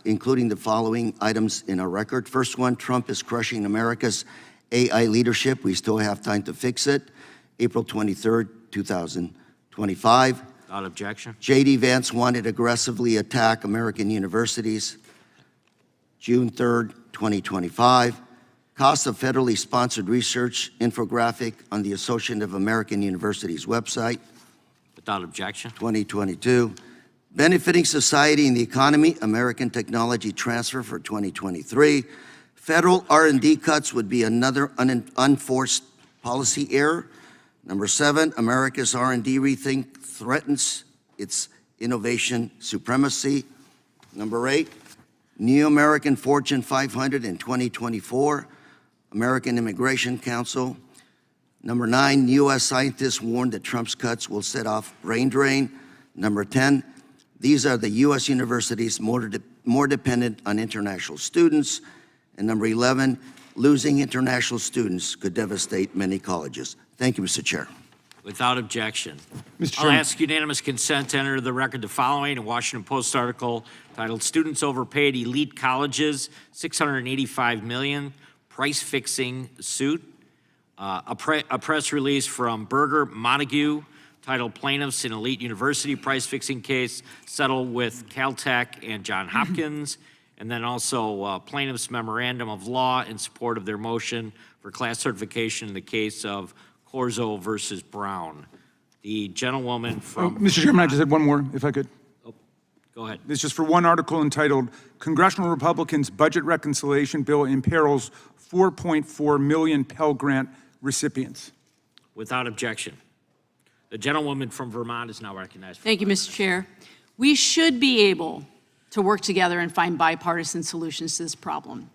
Speaker 13: including the following items in our record. First one, Trump is crushing America's AI leadership. We still have time to fix it. April 23rd, 2025.
Speaker 1: Without objection.
Speaker 13: J.D. Vance wanted to aggressively attack American universities. June 3rd, 2025. Cost of federally sponsored research infographic on the Association of American Universities website.
Speaker 1: Without objection.
Speaker 13: 2022. Benefiting society and the economy, American technology transfer for 2023. Federal R&D cuts would be another unforced policy error. Number 7, America's R&D rethink threatens its innovation supremacy. Number 8, New American Fortune 500 in 2024, American Immigration Council. Number 9, U.S. scientists warn that Trump's cuts will set off brain drain. Number 10, these are the U.S. universities more dependent on international students. And number 11, losing international students could devastate many colleges. Thank you, Mr. Chair.
Speaker 1: Without objection.
Speaker 4: Mr.
Speaker 1: I'll
Speaker 4: Chairman.
Speaker 1: ask unanimous consent to enter the record the following, a Washington Post article titled Students Overpaid Elite Colleges, $685 million, Price Fixing Suit. A press release from Berger Montague titled Plaintiffs in Elite University Price Fixing Case Settle with Caltech and John Hopkins. And then also plaintiff's memorandum of law in support of their motion for class certification in the case of Corzo versus Brown. The gentlewoman from...
Speaker 4: Mr. Chairman, I just had one more, if I could.
Speaker 1: Oh, go ahead.
Speaker 4: It's just for one article entitled, Congressional Republicans' Budget Reconciliation Bill Imperils 4.4 million Pell Grant Recipients.
Speaker 1: Without objection. The gentlewoman from Vermont is now recognized.
Speaker 12: Thank you, Mr. Chair. We should be able to work together and find bipartisan solutions to this problem.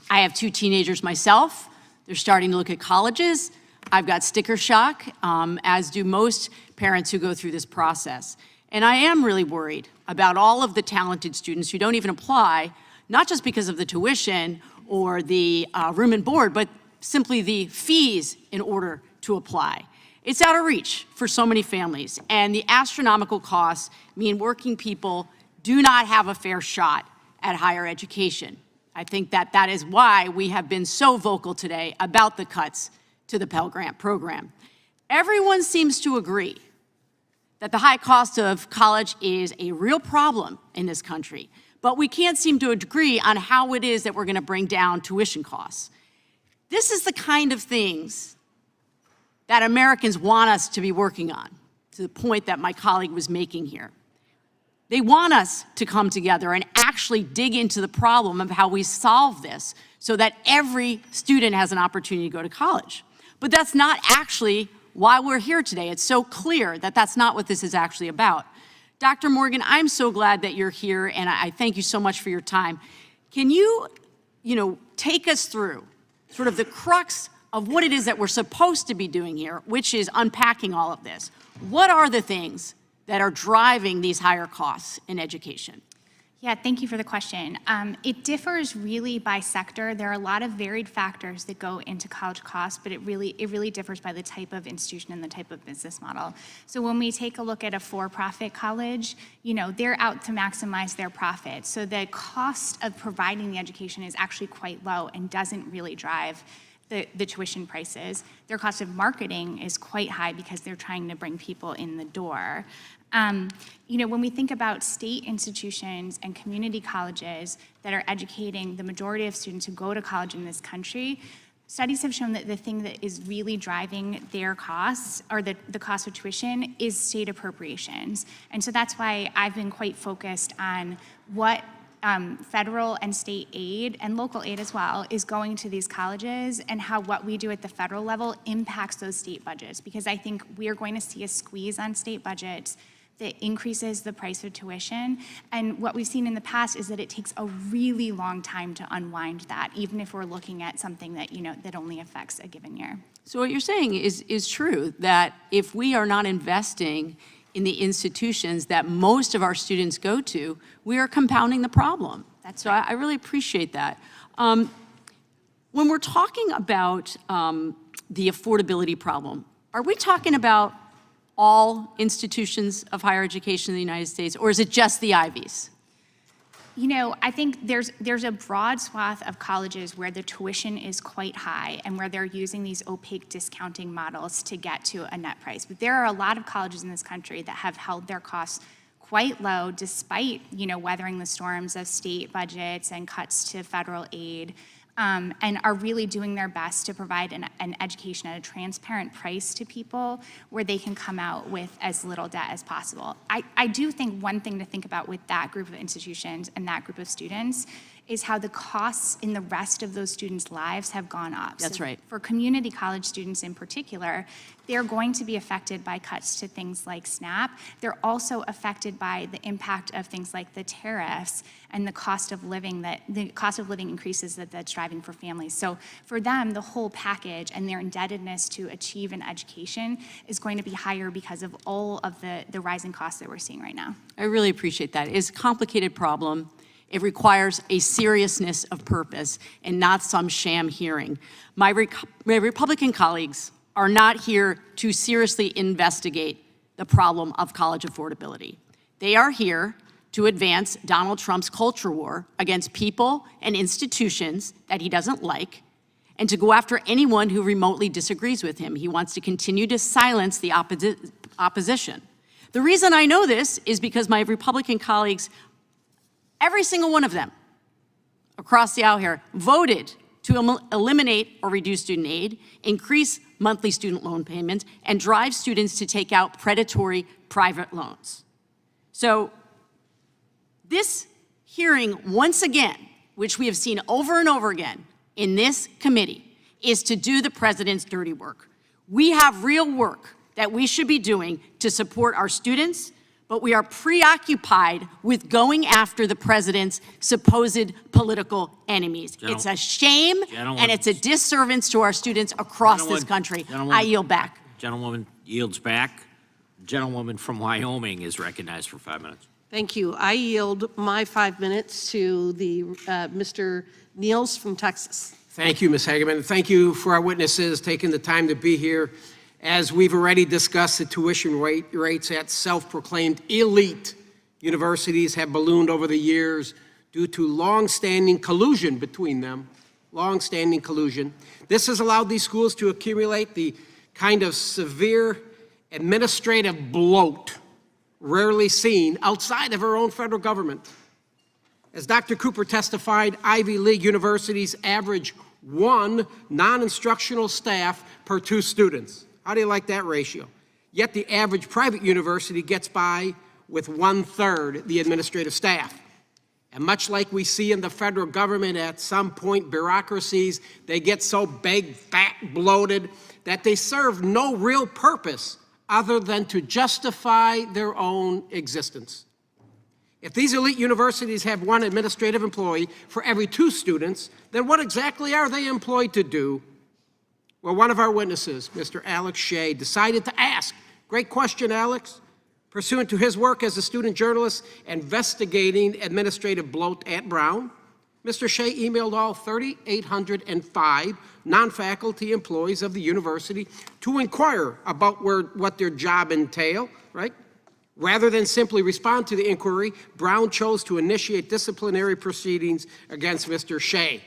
Speaker 12: I have 2 teenagers myself. They're starting to look at colleges. I've got sticker shock, as do most parents who go through this process. And I am really worried about all of the talented students who don't even apply, not just because of the tuition or the room and board, but simply the fees in order to apply. It's out of reach for so many families, and the astronomical costs mean working people do not have a fair shot at higher education. I think that is why we have been so vocal today about the cuts to the Pell Grant program. Everyone seems to agree that the high cost of college is a real problem in this country, but we can't seem to agree on how it is that we're going to bring down tuition costs. This is the kind of things that Americans want us to be working on, to the point that my colleague was making here. They want us to come together and actually dig into the problem of how we solve this so that every student has an opportunity to go to college. But that's not actually why we're here today. It's so clear that that's not what this is actually about. Dr. Morgan, I'm so glad that you're here, and I thank you so much for your time. Can you, take us through sort of the crux of what it is that we're supposed to be doing here, which is unpacking all of this? What are the things that are driving these higher costs in education?
Speaker 8: Yeah, thank you for the question. It differs really by sector. There are a lot of varied factors that go into college costs, but it really differs by the type of institution and the type of business model. So when we take a look at a for-profit college, they're out to maximize their profit. So the cost of providing the education is actually quite low and doesn't really drive the tuition prices. Their cost of marketing is quite high because they're trying to bring people in the door. When we think about state institutions and community colleges that are educating the majority of students who go to college in this country, studies have shown that the thing that is really driving their costs, or the cost of tuition, is state appropriations. And so that's why I've been quite focused on what federal and state aid, and local aid as well, is going to these colleges, and how what we do at the federal level impacts those state budgets. Because I think we are going to see a squeeze on state budgets that increases the price of tuition. And what we've seen in the past is that it takes a really long time to unwind that, even if we're looking at something that, that only affects a given year.
Speaker 12: So what you're saying is true, that if we are not investing in the institutions that most of our students go to, we are compounding the problem.
Speaker 8: That's
Speaker 12: so
Speaker 8: right.
Speaker 12: I really appreciate that. When we're talking about the affordability problem, are we talking about all institutions of higher education in the United States, or is it just the Ivies?
Speaker 8: I think there's a broad swath of colleges where the tuition is quite high and where they're using these opaque discounting models to get to a net price. But there are a lot of colleges in this country that have held their costs quite low despite, weathering the storms of state budgets and cuts to federal aid, and are really doing their best to provide an education at a transparent price to people where they can come out with as little debt as possible. I do think one thing to think about with that group of institutions and that group of students is how the costs in the rest of those students' lives have gone up.
Speaker 12: That's right.
Speaker 8: For community college students in particular, they're going to be affected by cuts to things like SNAP. They're also affected by the impact of things like the tariffs and the cost of living increases that's driving for families. So for them, the whole package and their indebtedness to achieve an education is going to be higher because of all of the rising costs that we're seeing right now.
Speaker 12: I really appreciate that. It's a complicated problem. It requires a seriousness of purpose and not some sham hearing. My Republican colleagues are not here to seriously investigate the problem of college affordability. They are here to advance Donald Trump's culture war against people and institutions that he doesn't like, and to go after anyone who remotely disagrees with him. He wants to continue to silence the opposition. The reason I know this is because my Republican colleagues, every single one of them across the aisle here, voted to eliminate or reduce student aid, increase monthly student loan payments, and drive students to take out predatory private loans. So this hearing, once again, which we have seen over and over again in this committee, is to do the president's dirty work. We have real work that we should be doing to support our students, but we are preoccupied with going after the president's supposed political enemies. It's a shame, and it's a disservice to our students across this country. I yield back.
Speaker 1: Gentlewoman yields back. Gentlewoman from Wyoming is recognized for 5 minutes.
Speaker 15: Thank you. I yield my 5 minutes to the Mr. Niels from Texas.
Speaker 2: Thank you, Ms. Hageman. Thank you for our witnesses taking the time to be here. As we've already discussed, the tuition rates at self-proclaimed elite universities have ballooned over the years due to long-standing collusion between them, long-standing collusion. This has allowed these schools to accumulate the kind of severe administrative bloat rarely seen outside of our own federal government. As Dr. Cooper testified, Ivy League universities average 1 non-instructional staff per 2 students. How do you like that ratio? Yet the average private university gets by with 1/3 the administrative staff. And much like we see in the federal government, at some point bureaucracies, they get so big, fat, bloated that they serve no real purpose other than to justify their own existence. If these elite universities have 1 administrative employee for every 2 students, then what exactly are they employed to do? Well, one of our witnesses, Mr. Alex Shieh, decided to ask. Great question, Alex. Pursuant to his work as a student journalist investigating administrative bloat at Brown, Mr. Shieh emailed all 3,805 non-faculty employees of the university to inquire about what their job entailed, right? Rather than simply respond to the inquiry, Brown chose to initiate disciplinary proceedings against Mr. Shieh.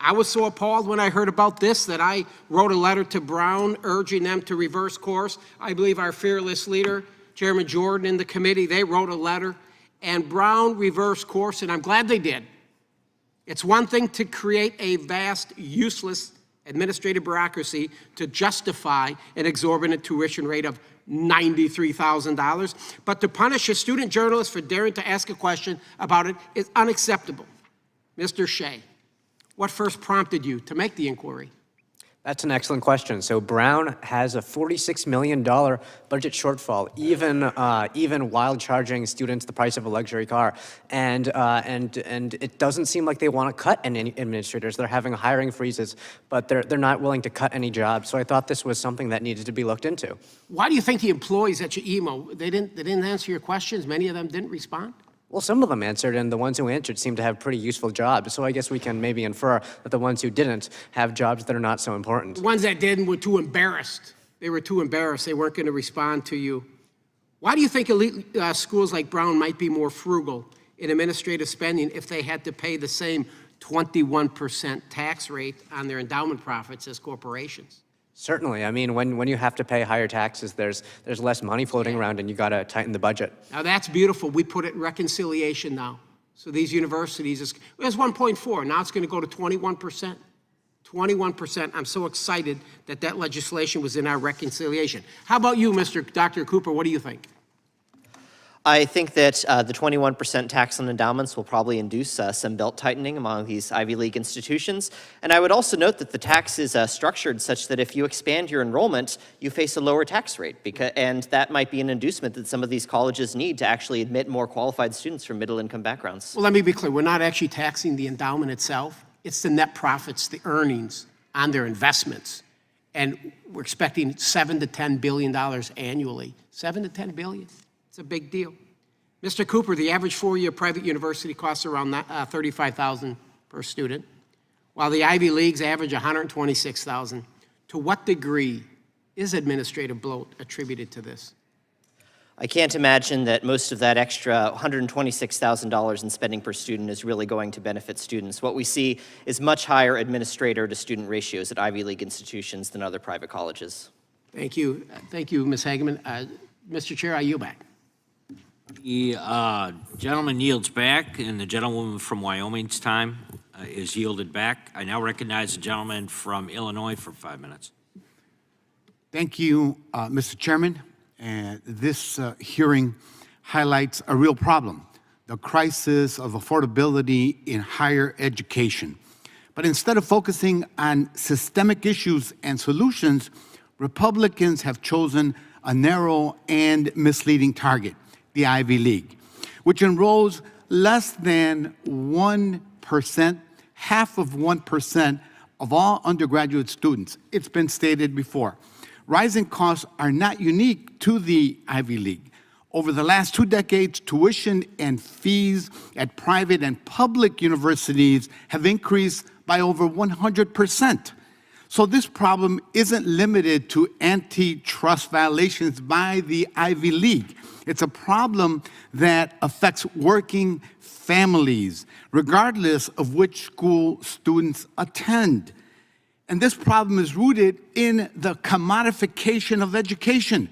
Speaker 16: I was so appalled when I heard about this that I wrote a letter to Brown urging them to reverse course. I believe our fearless leader, Chairman Jordan, in the committee, they wrote a letter, and Brown reversed course, and I'm glad they did. It's one thing to create a vast, useless administrative bureaucracy to justify an exorbitant tuition rate of $93,000, but to punish a student journalist for daring to ask a question about it is unacceptable. Mr. Shieh, what first prompted you to make the inquiry?
Speaker 7: That's an excellent question. So Brown has a $46 million budget shortfall, even while charging students the price of a luxury car. And it doesn't seem like they want to cut any administrators. They're having hiring freezes, but they're not willing to cut any jobs. So I thought this was something that needed to be looked into.
Speaker 16: Why do you think the employees at your emo, they didn't answer your questions? Many of them didn't respond?
Speaker 7: Well, some of them answered, and the ones who answered seemed to have pretty useful jobs. So I guess we can maybe infer that the ones who didn't have jobs that are not so important.
Speaker 16: The ones that didn't were too embarrassed. They were too embarrassed. They weren't going to respond to you. Why do you think elite schools like Brown might be more frugal in administrative spending if they had to pay the same 21% tax rate on their endowment profits as corporations?
Speaker 7: Certainly. I mean, when you have to pay higher taxes, there's less money floating around, and you got to tighten the budget.
Speaker 16: Now, that's beautiful. We put it in reconciliation now. So these universities, it was 1.4. Now it's going to go to 21%. 21%. I'm so excited that that legislation was in our reconciliation. How about you, Dr. Cooper? What do you think?
Speaker 5: I think that the 21% tax on endowments will probably induce some belt tightening among these Ivy League institutions. And I would also note that the tax is structured such that if you expand your enrollment, you face a lower tax rate. And that might be an inducement that some of these colleges need to actually admit more qualified students from middle-income backgrounds.
Speaker 16: Well, let me be clear. We're not actually taxing the endowment itself. It's the net profits, the earnings on their investments. And we're expecting $7 to $10 billion annually. $7 to $10 billion. It's a big deal. Mr. Cooper, the average four-year private university costs around $35,000 per student, while the Ivy Leagues average $126,000. To what degree is administrative bloat attributed to this?
Speaker 5: I can't imagine that most of that extra $126,000 in spending per student is really going to benefit students. What we see is much higher administrator to student ratios at Ivy League institutions than other private colleges.
Speaker 16: Thank you. Thank you, Ms. Hageman. Mr. Chair, I yield back.
Speaker 1: The gentleman yields back, and the gentlewoman from Wyoming's time is yielded back. I now recognize the gentleman from Illinois for 5 minutes.
Speaker 17: Thank you, Mr. Chairman. This hearing highlights a real problem, the crisis of affordability in higher education. But instead of focusing on systemic issues and solutions, Republicans have chosen a narrow and misleading target, the Ivy League, which enrolls less than 1%, half of 1% of all undergraduate students. It's been stated before. Rising costs are not unique to the Ivy League. Over the last 2 decades, tuition and fees at private and public universities have increased by over 100%. So this problem isn't limited to antitrust violations by the Ivy League. It's a problem that affects working families, regardless of which school students attend. And this problem is rooted in the commodification of education.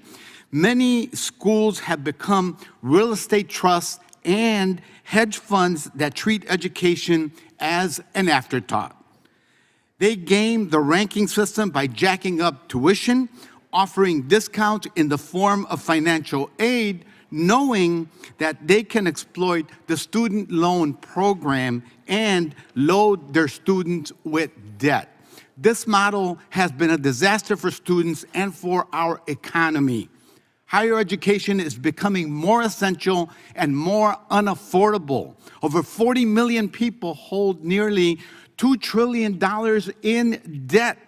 Speaker 17: Many schools have become real estate trusts and hedge funds that treat education as an afterthought. They game the ranking system by jacking up tuition, offering discounts in the form of financial aid, knowing that they can exploit the student loan program and load their students with debt. This model has been a disaster for students and for our economy. Higher education is becoming more essential and more unaffordable. Over 40 million people hold nearly $2 trillion in debt.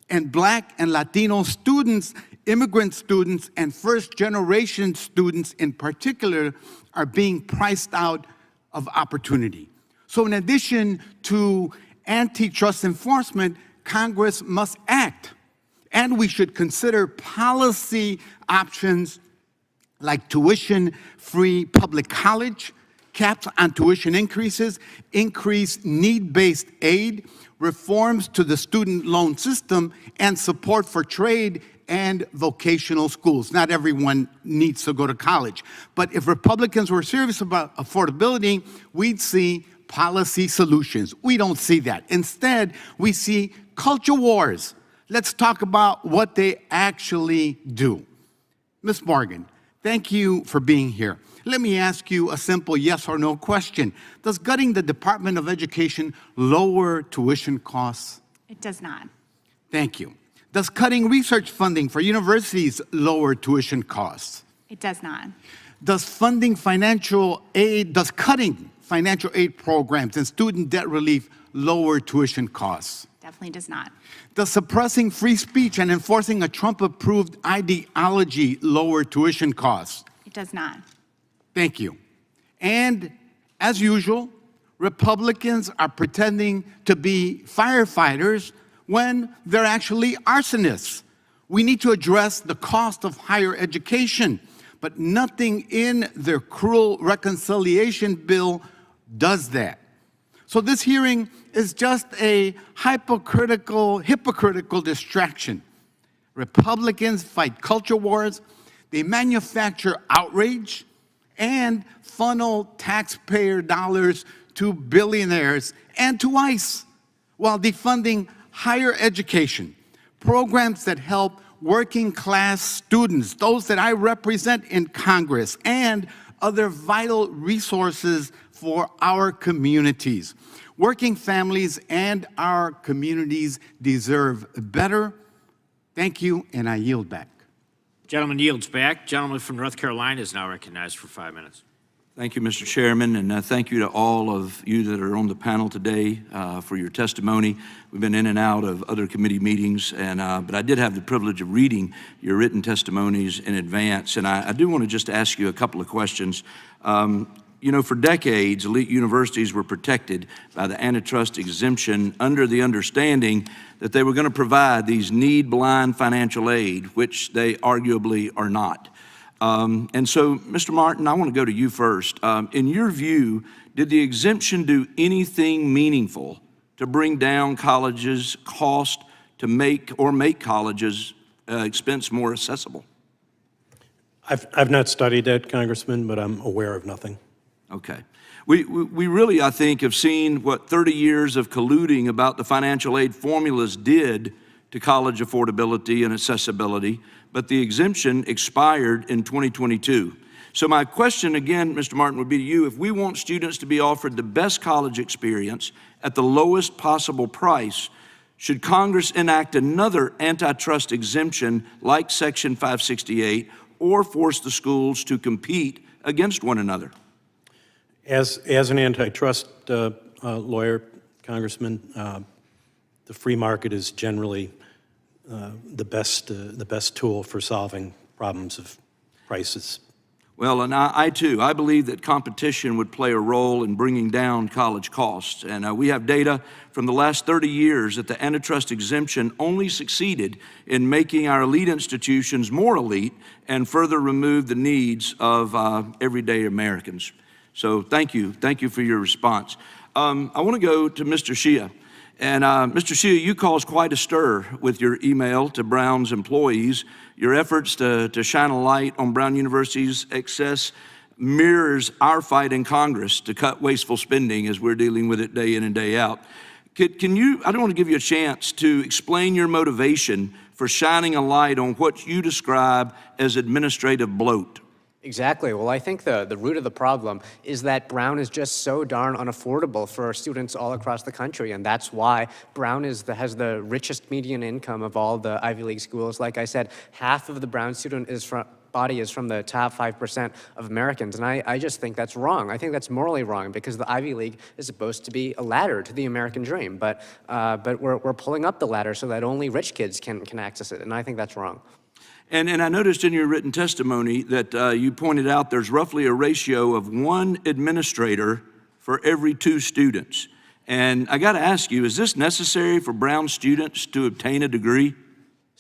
Speaker 17: And Black and Latino students, immigrant students, and first-generation students in particular are being priced out of opportunity. So in addition to antitrust enforcement, Congress must act. And we should consider policy options like tuition-free public college, caps on tuition increases, increased need-based aid, reforms to the student loan system, and support for trade and vocational schools. Not everyone needs to go to college. But if Republicans were serious about affordability, we'd see policy solutions. We don't see that. Instead, we see culture wars. Let's talk about what they actually do. Ms. Morgan, thank you for being here. Let me ask you a simple yes or no question. Does gutting the Department of Education lower tuition costs?
Speaker 8: It does not.
Speaker 17: Thank you. Does cutting research funding for universities lower tuition costs?
Speaker 8: It does not.
Speaker 17: Does cutting financial aid programs and student debt relief lower tuition costs?
Speaker 8: Definitely does not.
Speaker 17: Does suppressing free speech and enforcing a Trump-approved ideology lower tuition costs?
Speaker 8: It does not.
Speaker 17: Thank you. And as usual, Republicans are pretending to be firefighters when they're actually arsonists. We need to address the cost of higher education, but nothing in their cruel reconciliation bill does that. So this hearing is just a hypocritical distraction. Republicans fight culture wars, they manufacture outrage, and funnel taxpayer dollars to billionaires and to ICE while defunding higher education, programs that help working class students, those that I represent in Congress, and other vital resources for our communities. Working families and our communities deserve better. Thank you, and I yield back.
Speaker 1: Gentleman yields back. Gentleman from North Carolina is now recognized for 5 minutes.
Speaker 18: Thank you, Mr. Chairman, and thank you to all of you that are on the panel today for your testimony. We've been in and out of other committee meetings, but I did have the privilege of reading your written testimonies in advance, and I do want to just ask you a couple of questions. You know, for decades, elite universities were protected by the antitrust exemption under the understanding that they were going to provide these need-blind financial aid, which they arguably are not. And so, Mr. Martin, I want to go to you first. In your view, did the exemption do anything meaningful to bring down colleges' cost to make colleges' expense more accessible?
Speaker 6: I've not studied that, Congressman, but I'm aware of nothing.
Speaker 18: Okay. We really, I think, have seen what 30 years of colluding about the financial aid formulas did to college affordability and accessibility, but the exemption expired in 2022. So my question again, Mr. Martin, would be to you, if we want students to be offered the best college experience at the lowest possible price, should Congress enact another antitrust exemption like Section 568 or force the schools to compete against one another?
Speaker 6: As an antitrust lawyer, Congressman, the free market is generally the best tool for solving problems of prices.
Speaker 18: Well, and I too, I believe that competition would play a role in bringing down college costs. And we have data from the last 30 years that the antitrust exemption only succeeded in making our elite institutions more elite and further remove the needs of everyday Americans. So thank you for your response. I want to go to Mr. Shieh. And Mr. Shieh, you caused quite a stir with your email to Brown's employees. Your efforts to shine a light on Brown University's excess mirrors our fight in Congress to cut wasteful spending as we're dealing with it day in and day out. Can you, I don't want to give you a chance to explain your motivation for shining a light on what you describe as administrative bloat.
Speaker 7: Exactly. Well, I think the root of the problem is that Brown is just so darn unaffordable for students all across the country, and that's why Brown has the richest median income of all the Ivy League schools. Like I said, half of the Brown student body is from the top 5% of Americans, and I just think that's wrong. I think that's morally wrong because the Ivy League is supposed to be a ladder to the American dream, but we're pulling up the ladder so that only rich kids can access it, and I think that's wrong.
Speaker 18: And I noticed in your written testimony that you pointed out there's roughly a ratio of 1 administrator for every 2 students. And I got to ask you, is this necessary for Brown students to obtain a degree?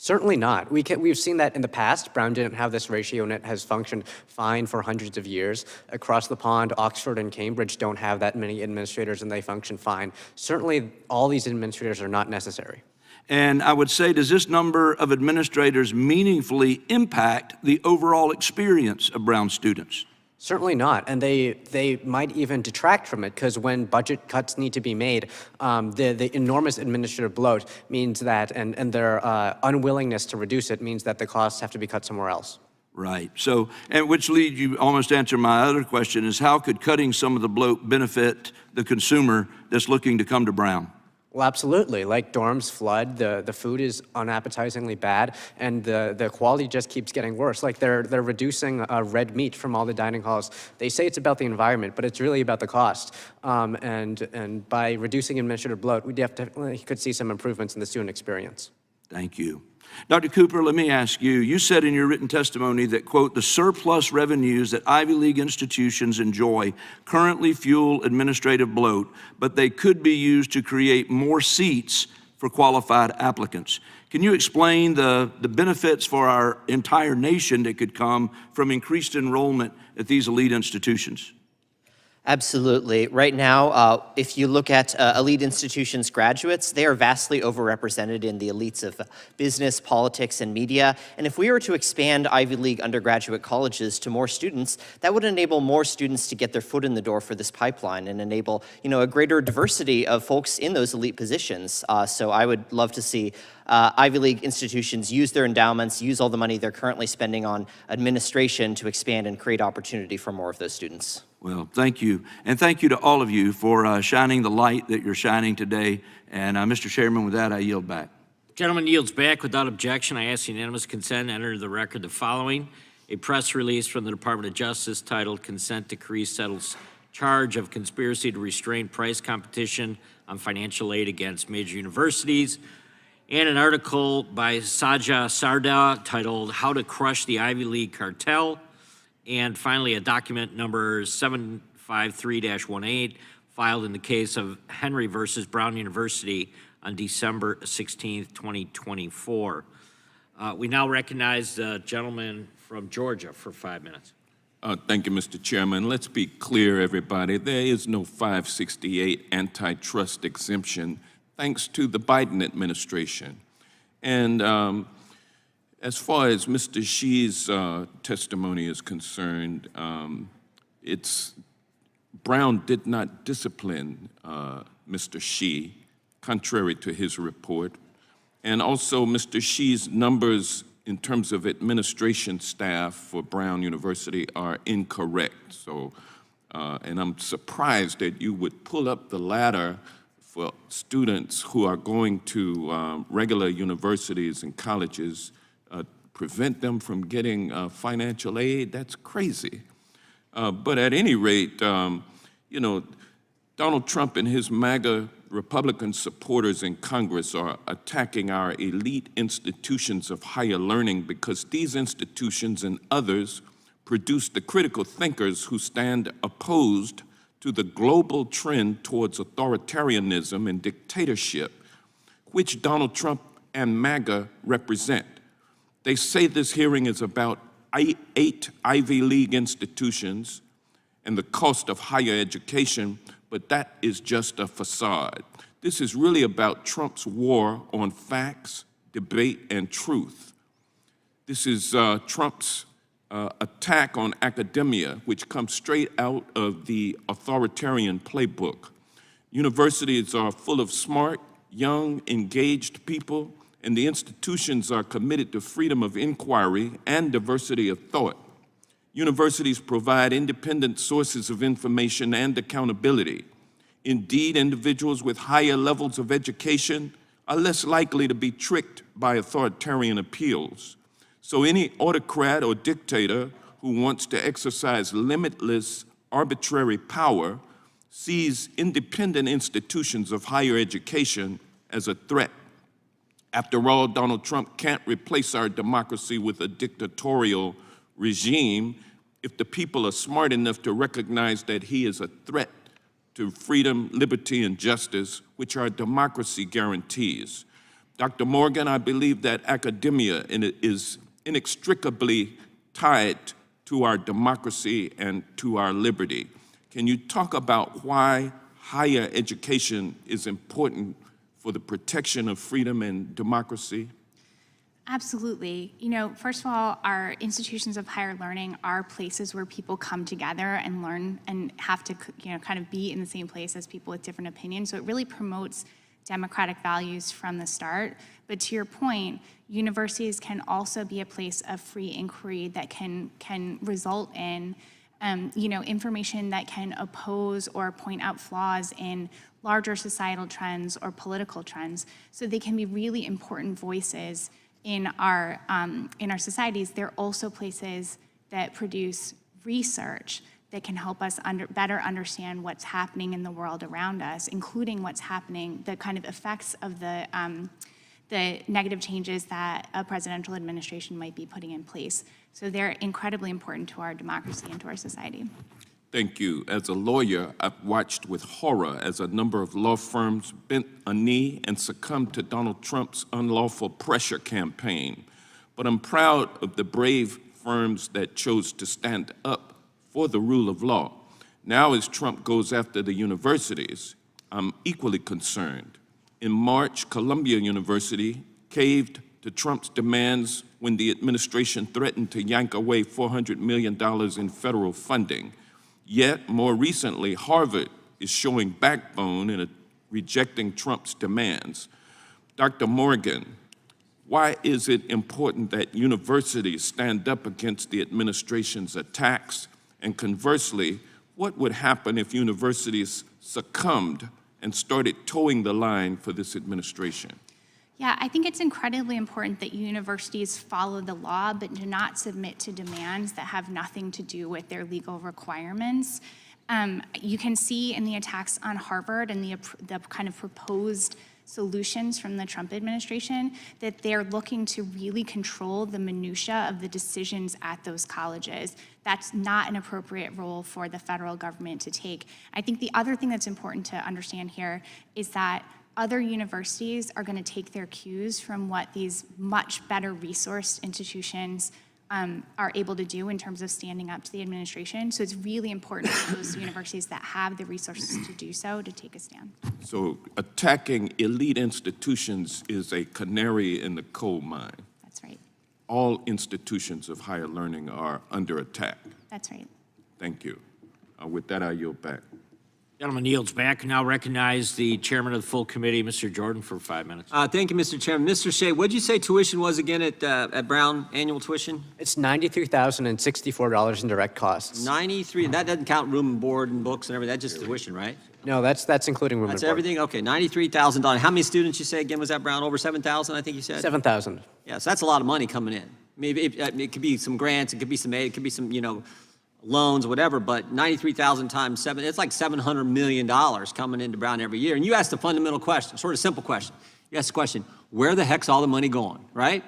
Speaker 7: Certainly not. We've seen that in the past. Brown didn't have this ratio, and it has functioned fine for hundreds of years. Across the pond, Oxford and Cambridge don't have that many administrators, and they function fine. Certainly, all these administrators are not necessary.
Speaker 18: And I would say, does this number of administrators meaningfully impact the overall experience of Brown students?
Speaker 7: Certainly not, and they might even detract from it, because when budget cuts need to be made, the enormous administrative bloat means that, and their unwillingness to reduce it means that the costs have to be cut somewhere else.
Speaker 18: Right. So, and which leads you almost answer my other question, is how could cutting some of the bloat benefit the consumer that's looking to come to Brown?
Speaker 7: Well, absolutely. Like dorms flood, the food is unappetizingly bad, and the quality just keeps getting worse. Like they're reducing red meat from all the dining halls. They say it's about the environment, but it's really about the cost. And by reducing administrative bloat, we definitely could see some improvements in the student experience.
Speaker 18: Thank you. Dr. Cooper, let me ask you, you said in your written testimony that, quote, the surplus revenues that Ivy League institutions enjoy currently fuel administrative bloat, but they could be used to create more seats for qualified applicants. Can you explain the benefits for our entire nation that could come from increased enrollment at these elite institutions?
Speaker 5: Absolutely. Right now, if you look at elite institutions graduates, they are vastly overrepresented in the elites of business, politics, and media. And if we were to expand Ivy League undergraduate colleges to more students, that would enable more students to get their foot in the door for this pipeline and enable, a greater diversity of folks in those elite positions. So I would love to see Ivy League institutions use their endowments, use all the money they're currently spending on administration to expand and create opportunity for more of those students.
Speaker 18: Well, thank you. And thank you to all of you for shining the light that you're shining today. And Mr. Chairman, with that, I yield back.
Speaker 1: Gentleman yields back without objection. I ask unanimous consent to enter into the record the following. A press release from the Department of Justice titled Consent Decree Settles Charge of Conspiracy to Restrain Price Competition on Financial Aid Against Major Universities, and an article by Saja Sarda titled How to Crush the Ivy League Cartel, and finally a document number 753-18 filed in the case of Henry versus Brown University on December 16th, 2024. We now recognize the gentleman from Georgia for 5 minutes.
Speaker 19: Thank you, Mr. Chairman. Let's be clear, everybody. There is no 568 antitrust exemption thanks to the Biden administration. And as far as Mr. Shieh's testimony is concerned, Brown did not discipline Mr. Shieh, contrary to his report. And also, Mr. Shieh's numbers in terms of administration staff for Brown University are incorrect. So, and I'm surprised that you would pull up the ladder for students who are going to regular universities and colleges, prevent them from getting financial aid. That's crazy. But at any rate, Donald Trump and his MAGA Republican supporters in Congress are attacking our elite institutions of higher learning because these institutions and others produce the critical thinkers who stand opposed to the global trend towards authoritarianism and dictatorship, which Donald Trump and MAGA represent. They say this hearing is about 8 Ivy League institutions and the cost of higher education, but that is just a facade. This is really about Trump's war on facts, debate, and truth. This is Trump's attack on academia, which comes straight out of the authoritarian playbook. Universities are full of smart, young, engaged people, and the institutions are committed to freedom of inquiry and diversity of thought. Universities provide independent sources of information and accountability. Indeed, individuals with higher levels of education are less likely to be tricked by authoritarian appeals. So any autocrat or dictator who wants to exercise limitless, arbitrary power sees independent institutions of higher education as a threat. After all, Donald Trump can't replace our democracy with a dictatorial regime if the people are smart enough to recognize that he is a threat to freedom, liberty, and justice, which our democracy guarantees. Dr. Morgan, I believe that academia is inextricably tied to our democracy and to our liberty. Can you talk about why higher education is important for the protection of freedom and democracy?
Speaker 8: Absolutely. You know, first of all, our institutions of higher learning are places where people come together and learn and have to, kind of be in the same place as people with different opinions. So it really promotes democratic values from the start. But to your point, universities can also be a place of free inquiry that can result in, information that can oppose or point out flaws in larger societal trends or political trends. So they can be really important voices in our societies. They're also places that produce research that can help us better understand what's happening in the world around us, including what's happening, the kind of effects of the negative changes that a presidential administration might be putting in place. So they're incredibly important to our democracy and to our society.
Speaker 19: Thank you. As a lawyer, I've watched with horror as a number of law firms bent a knee and succumbed to Donald Trump's unlawful pressure campaign. But I'm proud of the brave firms that chose to stand up for the rule of law. Now, as Trump goes after the universities, I'm equally concerned. In March, Columbia University caved to Trump's demands when the administration threatened to yank away $400 million in federal funding. Yet, more recently, Harvard is showing backbone in rejecting Trump's demands. Dr. Morgan, why is it important that universities stand up against the administration's attacks? And conversely, what would happen if universities succumbed and started towing the line for this administration?
Speaker 8: Yeah, I think it's incredibly important that universities follow the law, but do not submit to demands that have nothing to do with their legal requirements. You can see in the attacks on Harvard and the kind of proposed solutions from the Trump administration that they're looking to really control the minutia of the decisions at those colleges. That's not an appropriate role for the federal government to take. I think the other thing that's important to understand here is that other universities are going to take their cues from what these much better resourced institutions are able to do in terms of standing up to the administration. So it's really important for those universities that have the resources to do so to take a stand.
Speaker 19: So attacking elite institutions is a canary in the coal mine.
Speaker 8: That's right.
Speaker 19: All institutions of higher learning are under attack.
Speaker 8: That's right.
Speaker 19: Thank you. With that, I yield back.
Speaker 1: Gentleman yields back. Now recognize the chairman of the full committee, Mr. Jordan, for 5 minutes.
Speaker 3: Thank you, Mr. Chairman. Mr. Shieh, what did you say tuition was again at Brown, annual tuition?
Speaker 7: It's $93,064 in direct costs.
Speaker 3: 93, and that doesn't count room and board and books and everything, that's just tuition, right?
Speaker 7: No, that's including room and
Speaker 3: That's
Speaker 7: board.
Speaker 3: everything, okay, $93,000. How many students you say again was at Brown? Over 7,000, I think you said?
Speaker 7: 7,000.
Speaker 3: Yeah, so that's a lot of money coming in. Maybe it could be some grants, it could be some aid, it could be some, loans, whatever, but 93,000 times 7, it's like $700 million coming into Brown every year. And you asked a fundamental question, sort of simple question. You asked the question, where the heck's all the money going, right?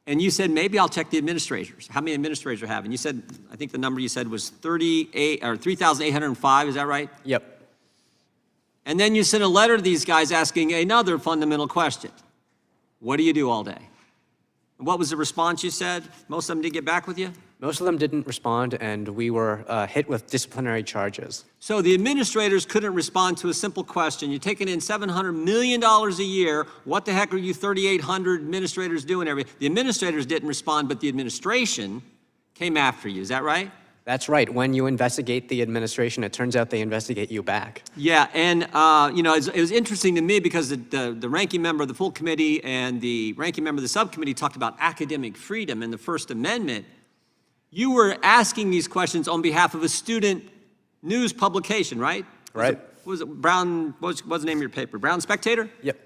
Speaker 3: And you said, maybe I'll check the administrators. How many administrators are having? You said, I think the number you said was 3,805, is that right?
Speaker 7: Yep.
Speaker 3: And then you sent a letter to these guys asking another fundamental question. What do you do all day? And what was the response you said? Most of them did get back with you?
Speaker 7: Most of them didn't respond, and we were hit with disciplinary charges.
Speaker 3: So the administrators couldn't respond to a simple question. You're taking in $700 million a year. What the heck are you 3,800 administrators doing? The administrators didn't respond, but the administration came after you. Is that right?
Speaker 7: That's right. When you investigate the administration, it turns out they investigate you back.
Speaker 3: Yeah, and it was interesting to me because the ranking member of the full committee and the ranking member of the subcommittee talked about academic freedom and the First Amendment. You were asking these questions on behalf of a student news publication, right?
Speaker 7: Right.
Speaker 3: Was it Brown, what's the name of your paper? Brown Spectator?
Speaker 7: Yep.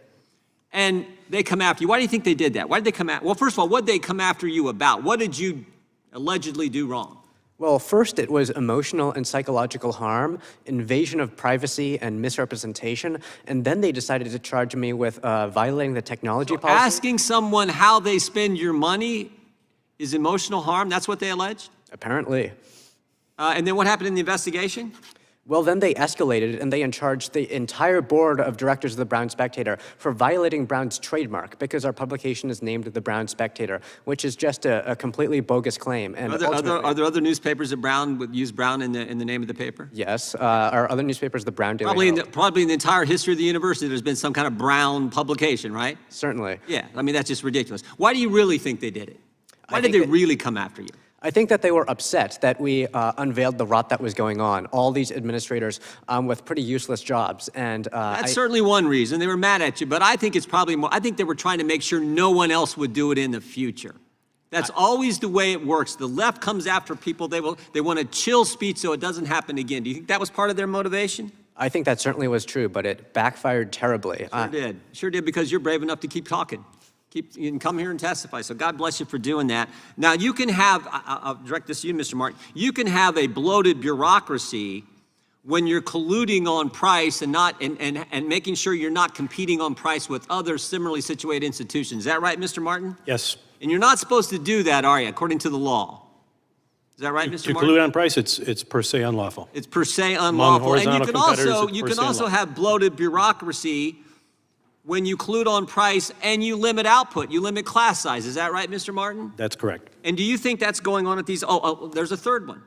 Speaker 3: And they come after you. Why do you think they did that? Why did they come after? Well, first of all, what did they come after you about? What did you allegedly do wrong?
Speaker 7: Well, first it was emotional and psychological harm, invasion of privacy and misrepresentation, and then they decided to charge me with violating the technology policy.
Speaker 3: Asking someone how they spend your money is emotional harm? That's what they alleged?
Speaker 7: Apparently.
Speaker 3: And then what happened in the investigation?
Speaker 7: Well, then they escalated it and they charged the entire board of directors of the Brown Spectator for violating Brown's trademark because our publication is named the Brown Spectator, which is just a completely bogus claim. And
Speaker 3: Are there other newspapers that Brown would use Brown in the name of the paper?
Speaker 7: Yes, our other newspapers, the Brown Daily Herald.
Speaker 3: Probably in the entire history of the university, there's been some kind of Brown publication, right?
Speaker 7: Certainly.
Speaker 3: Yeah, I mean, that's just ridiculous. Why do you really think they did it? Why did they really come after you?
Speaker 7: I think that they were upset that we unveiled the rot that was going on. All these administrators with pretty useless jobs, and
Speaker 3: that's certainly one reason they were mad at you. But I think it's probably more. I think they were trying to make sure no one else would do it in the future. That's always the way it works. The left comes after people. They want to chill speech so it doesn't happen again. Do you think that was part of their motivation?
Speaker 7: I think that certainly was true, but it backfired terribly.
Speaker 3: Sure did, because you're brave enough to keep talking. You can come here and testify, so God bless you for doing that. Now, you can have, I'll direct this to you, Mr. Martin, you can have a bloated bureaucracy when you're colluding on price and making sure you're not competing on price with other similarly situated institutions. Is that right, Mr. Martin?
Speaker 6: Yes.
Speaker 3: And you're not supposed to do that, are you, according to the law? Is that right, Mr.
Speaker 6: To
Speaker 3: Martin?
Speaker 6: collude on price, it's per se unlawful.
Speaker 3: It's per se unlawful. And
Speaker 6: horizontal competitors,
Speaker 3: you
Speaker 6: it's
Speaker 3: can
Speaker 6: per se
Speaker 3: also
Speaker 6: unlawful.
Speaker 3: have bloated bureaucracy when you collude on price and you limit output, you limit class size. Is that right, Mr. Martin?
Speaker 6: That's correct.
Speaker 3: And do you think that's going on at these? There's a third one.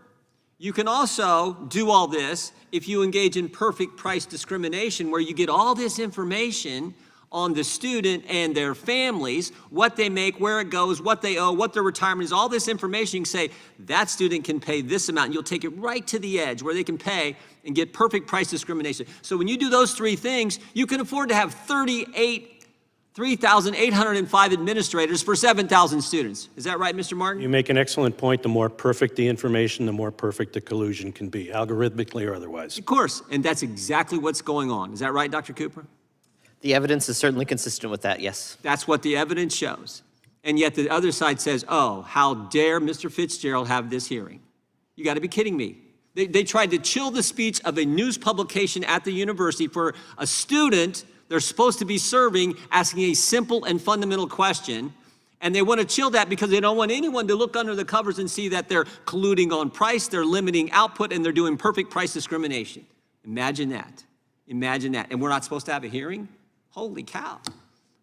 Speaker 3: You can also do all this if you engage in perfect price discrimination, where you get all this information on the student and their families, what they make, where it goes, what they owe, what their retirement is, all this information. You can say, that student can pay this amount, and you'll take it right to the edge where they can pay and get perfect price discrimination. So when you do those three things, you can afford to have 3,805 administrators for 7,000 students. Is that right, Mr. Martin?
Speaker 6: You make an excellent point. The more perfect the information, the more perfect the collusion can be, algorithmically or otherwise.
Speaker 3: Of course, and that's exactly what's going on. Is that right, Dr. Cooper?
Speaker 5: The evidence is certainly consistent with that, yes.
Speaker 3: That's what the evidence shows. And yet the other side says, oh, how dare Mr. Fitzgerald have this hearing? You got to be kidding me. They tried to chill the speech of a news publication at the university for a student they're supposed to be serving, asking a simple and fundamental question. And they want to chill that because they don't want anyone to look under the covers and see that they're colluding on price, they're limiting output, and they're doing perfect price discrimination. Imagine that. Imagine that. And we're not supposed to have a hearing? Holy cow.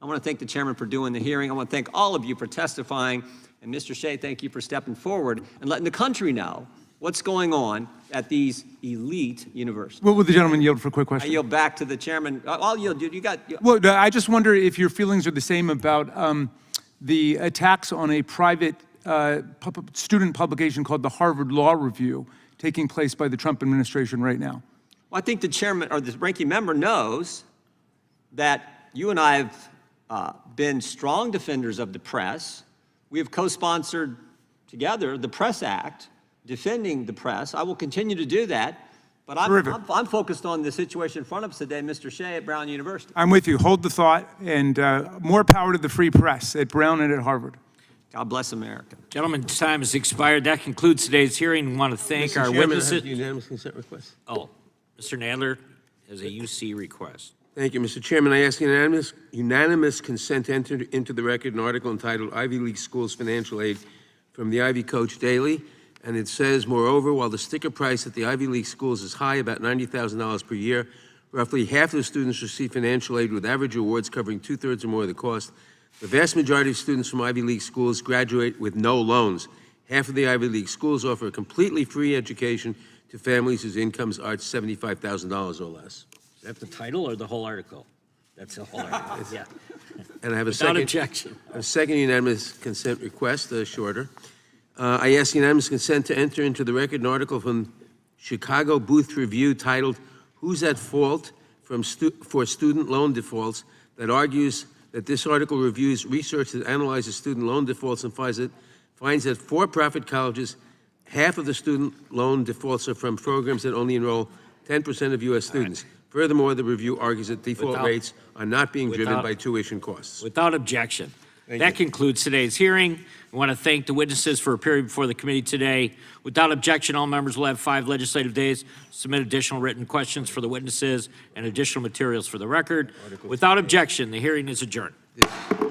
Speaker 3: I want to thank the chairman for doing the hearing. I want to thank all of you for testifying. And Mr. Shieh, thank you for stepping forward and letting the country know what's going on at these elite universities.
Speaker 4: What would the gentleman yield for a quick
Speaker 3: I
Speaker 4: question?
Speaker 3: yield back to the chairman. I'll yield. You got.
Speaker 4: Well, I just wonder if your feelings are the same about the attacks on a private student publication called the Harvard Law Review taking place by the Trump administration right now.
Speaker 3: Well, I think the chairman or the ranking member knows that you and I have been strong defenders of the press. We have co-sponsored together the Press Act, defending the press. I will continue to do that, but I'm focused on the situation in front of us today, Mr. Shieh at Brown University.
Speaker 4: I'm with you. Hold the thought, and more power to the free press at Brown and at Harvard.
Speaker 3: God bless America.
Speaker 1: Gentlemen's time has expired. That concludes today's hearing. We want to thank
Speaker 2: Mr.
Speaker 1: our
Speaker 2: Chairman,
Speaker 1: witnesses.
Speaker 2: I have a unanimous consent request.
Speaker 1: Oh, Mr. Nadler has a UC request.
Speaker 2: Thank you, Mr. Chairman. I ask unanimous consent to enter into the record an article entitled Ivy League Schools Financial Aid from the Ivy Coach Daily. And it says, moreover, while the sticker price at the Ivy League schools is high, about $90,000 per year, roughly half of the students receive financial aid with average awards covering 2/3 or more of the cost. The vast majority of students from Ivy League schools graduate with no loans. Half of the Ivy League schools offer a completely free education to families whose incomes are $75,000 or less.
Speaker 1: Is that the title or the whole article? That's the whole article, yeah.
Speaker 2: And I have a
Speaker 1: Without objection.
Speaker 2: second unanimous consent request, shorter. I ask unanimous consent to enter into the record an article from Chicago Booth Review titled "Who's at Fault for Student Loan Defaults?" that argues that this article reviews research that analyzes student loan defaults and finds that for-profit colleges, half of the student loan defaults are from programs that only enroll 10% of U.S. students. Furthermore, the review argues that default rates are not being driven by tuition costs.
Speaker 1: Without objection.
Speaker 2: Thank
Speaker 1: That
Speaker 2: you.
Speaker 1: concludes today's hearing. I want to thank the witnesses for appearing before the committee today. Without objection, all members will have 5 legislative days to submit additional written questions for the witnesses and additional materials for the record. Without objection, the hearing is adjourned.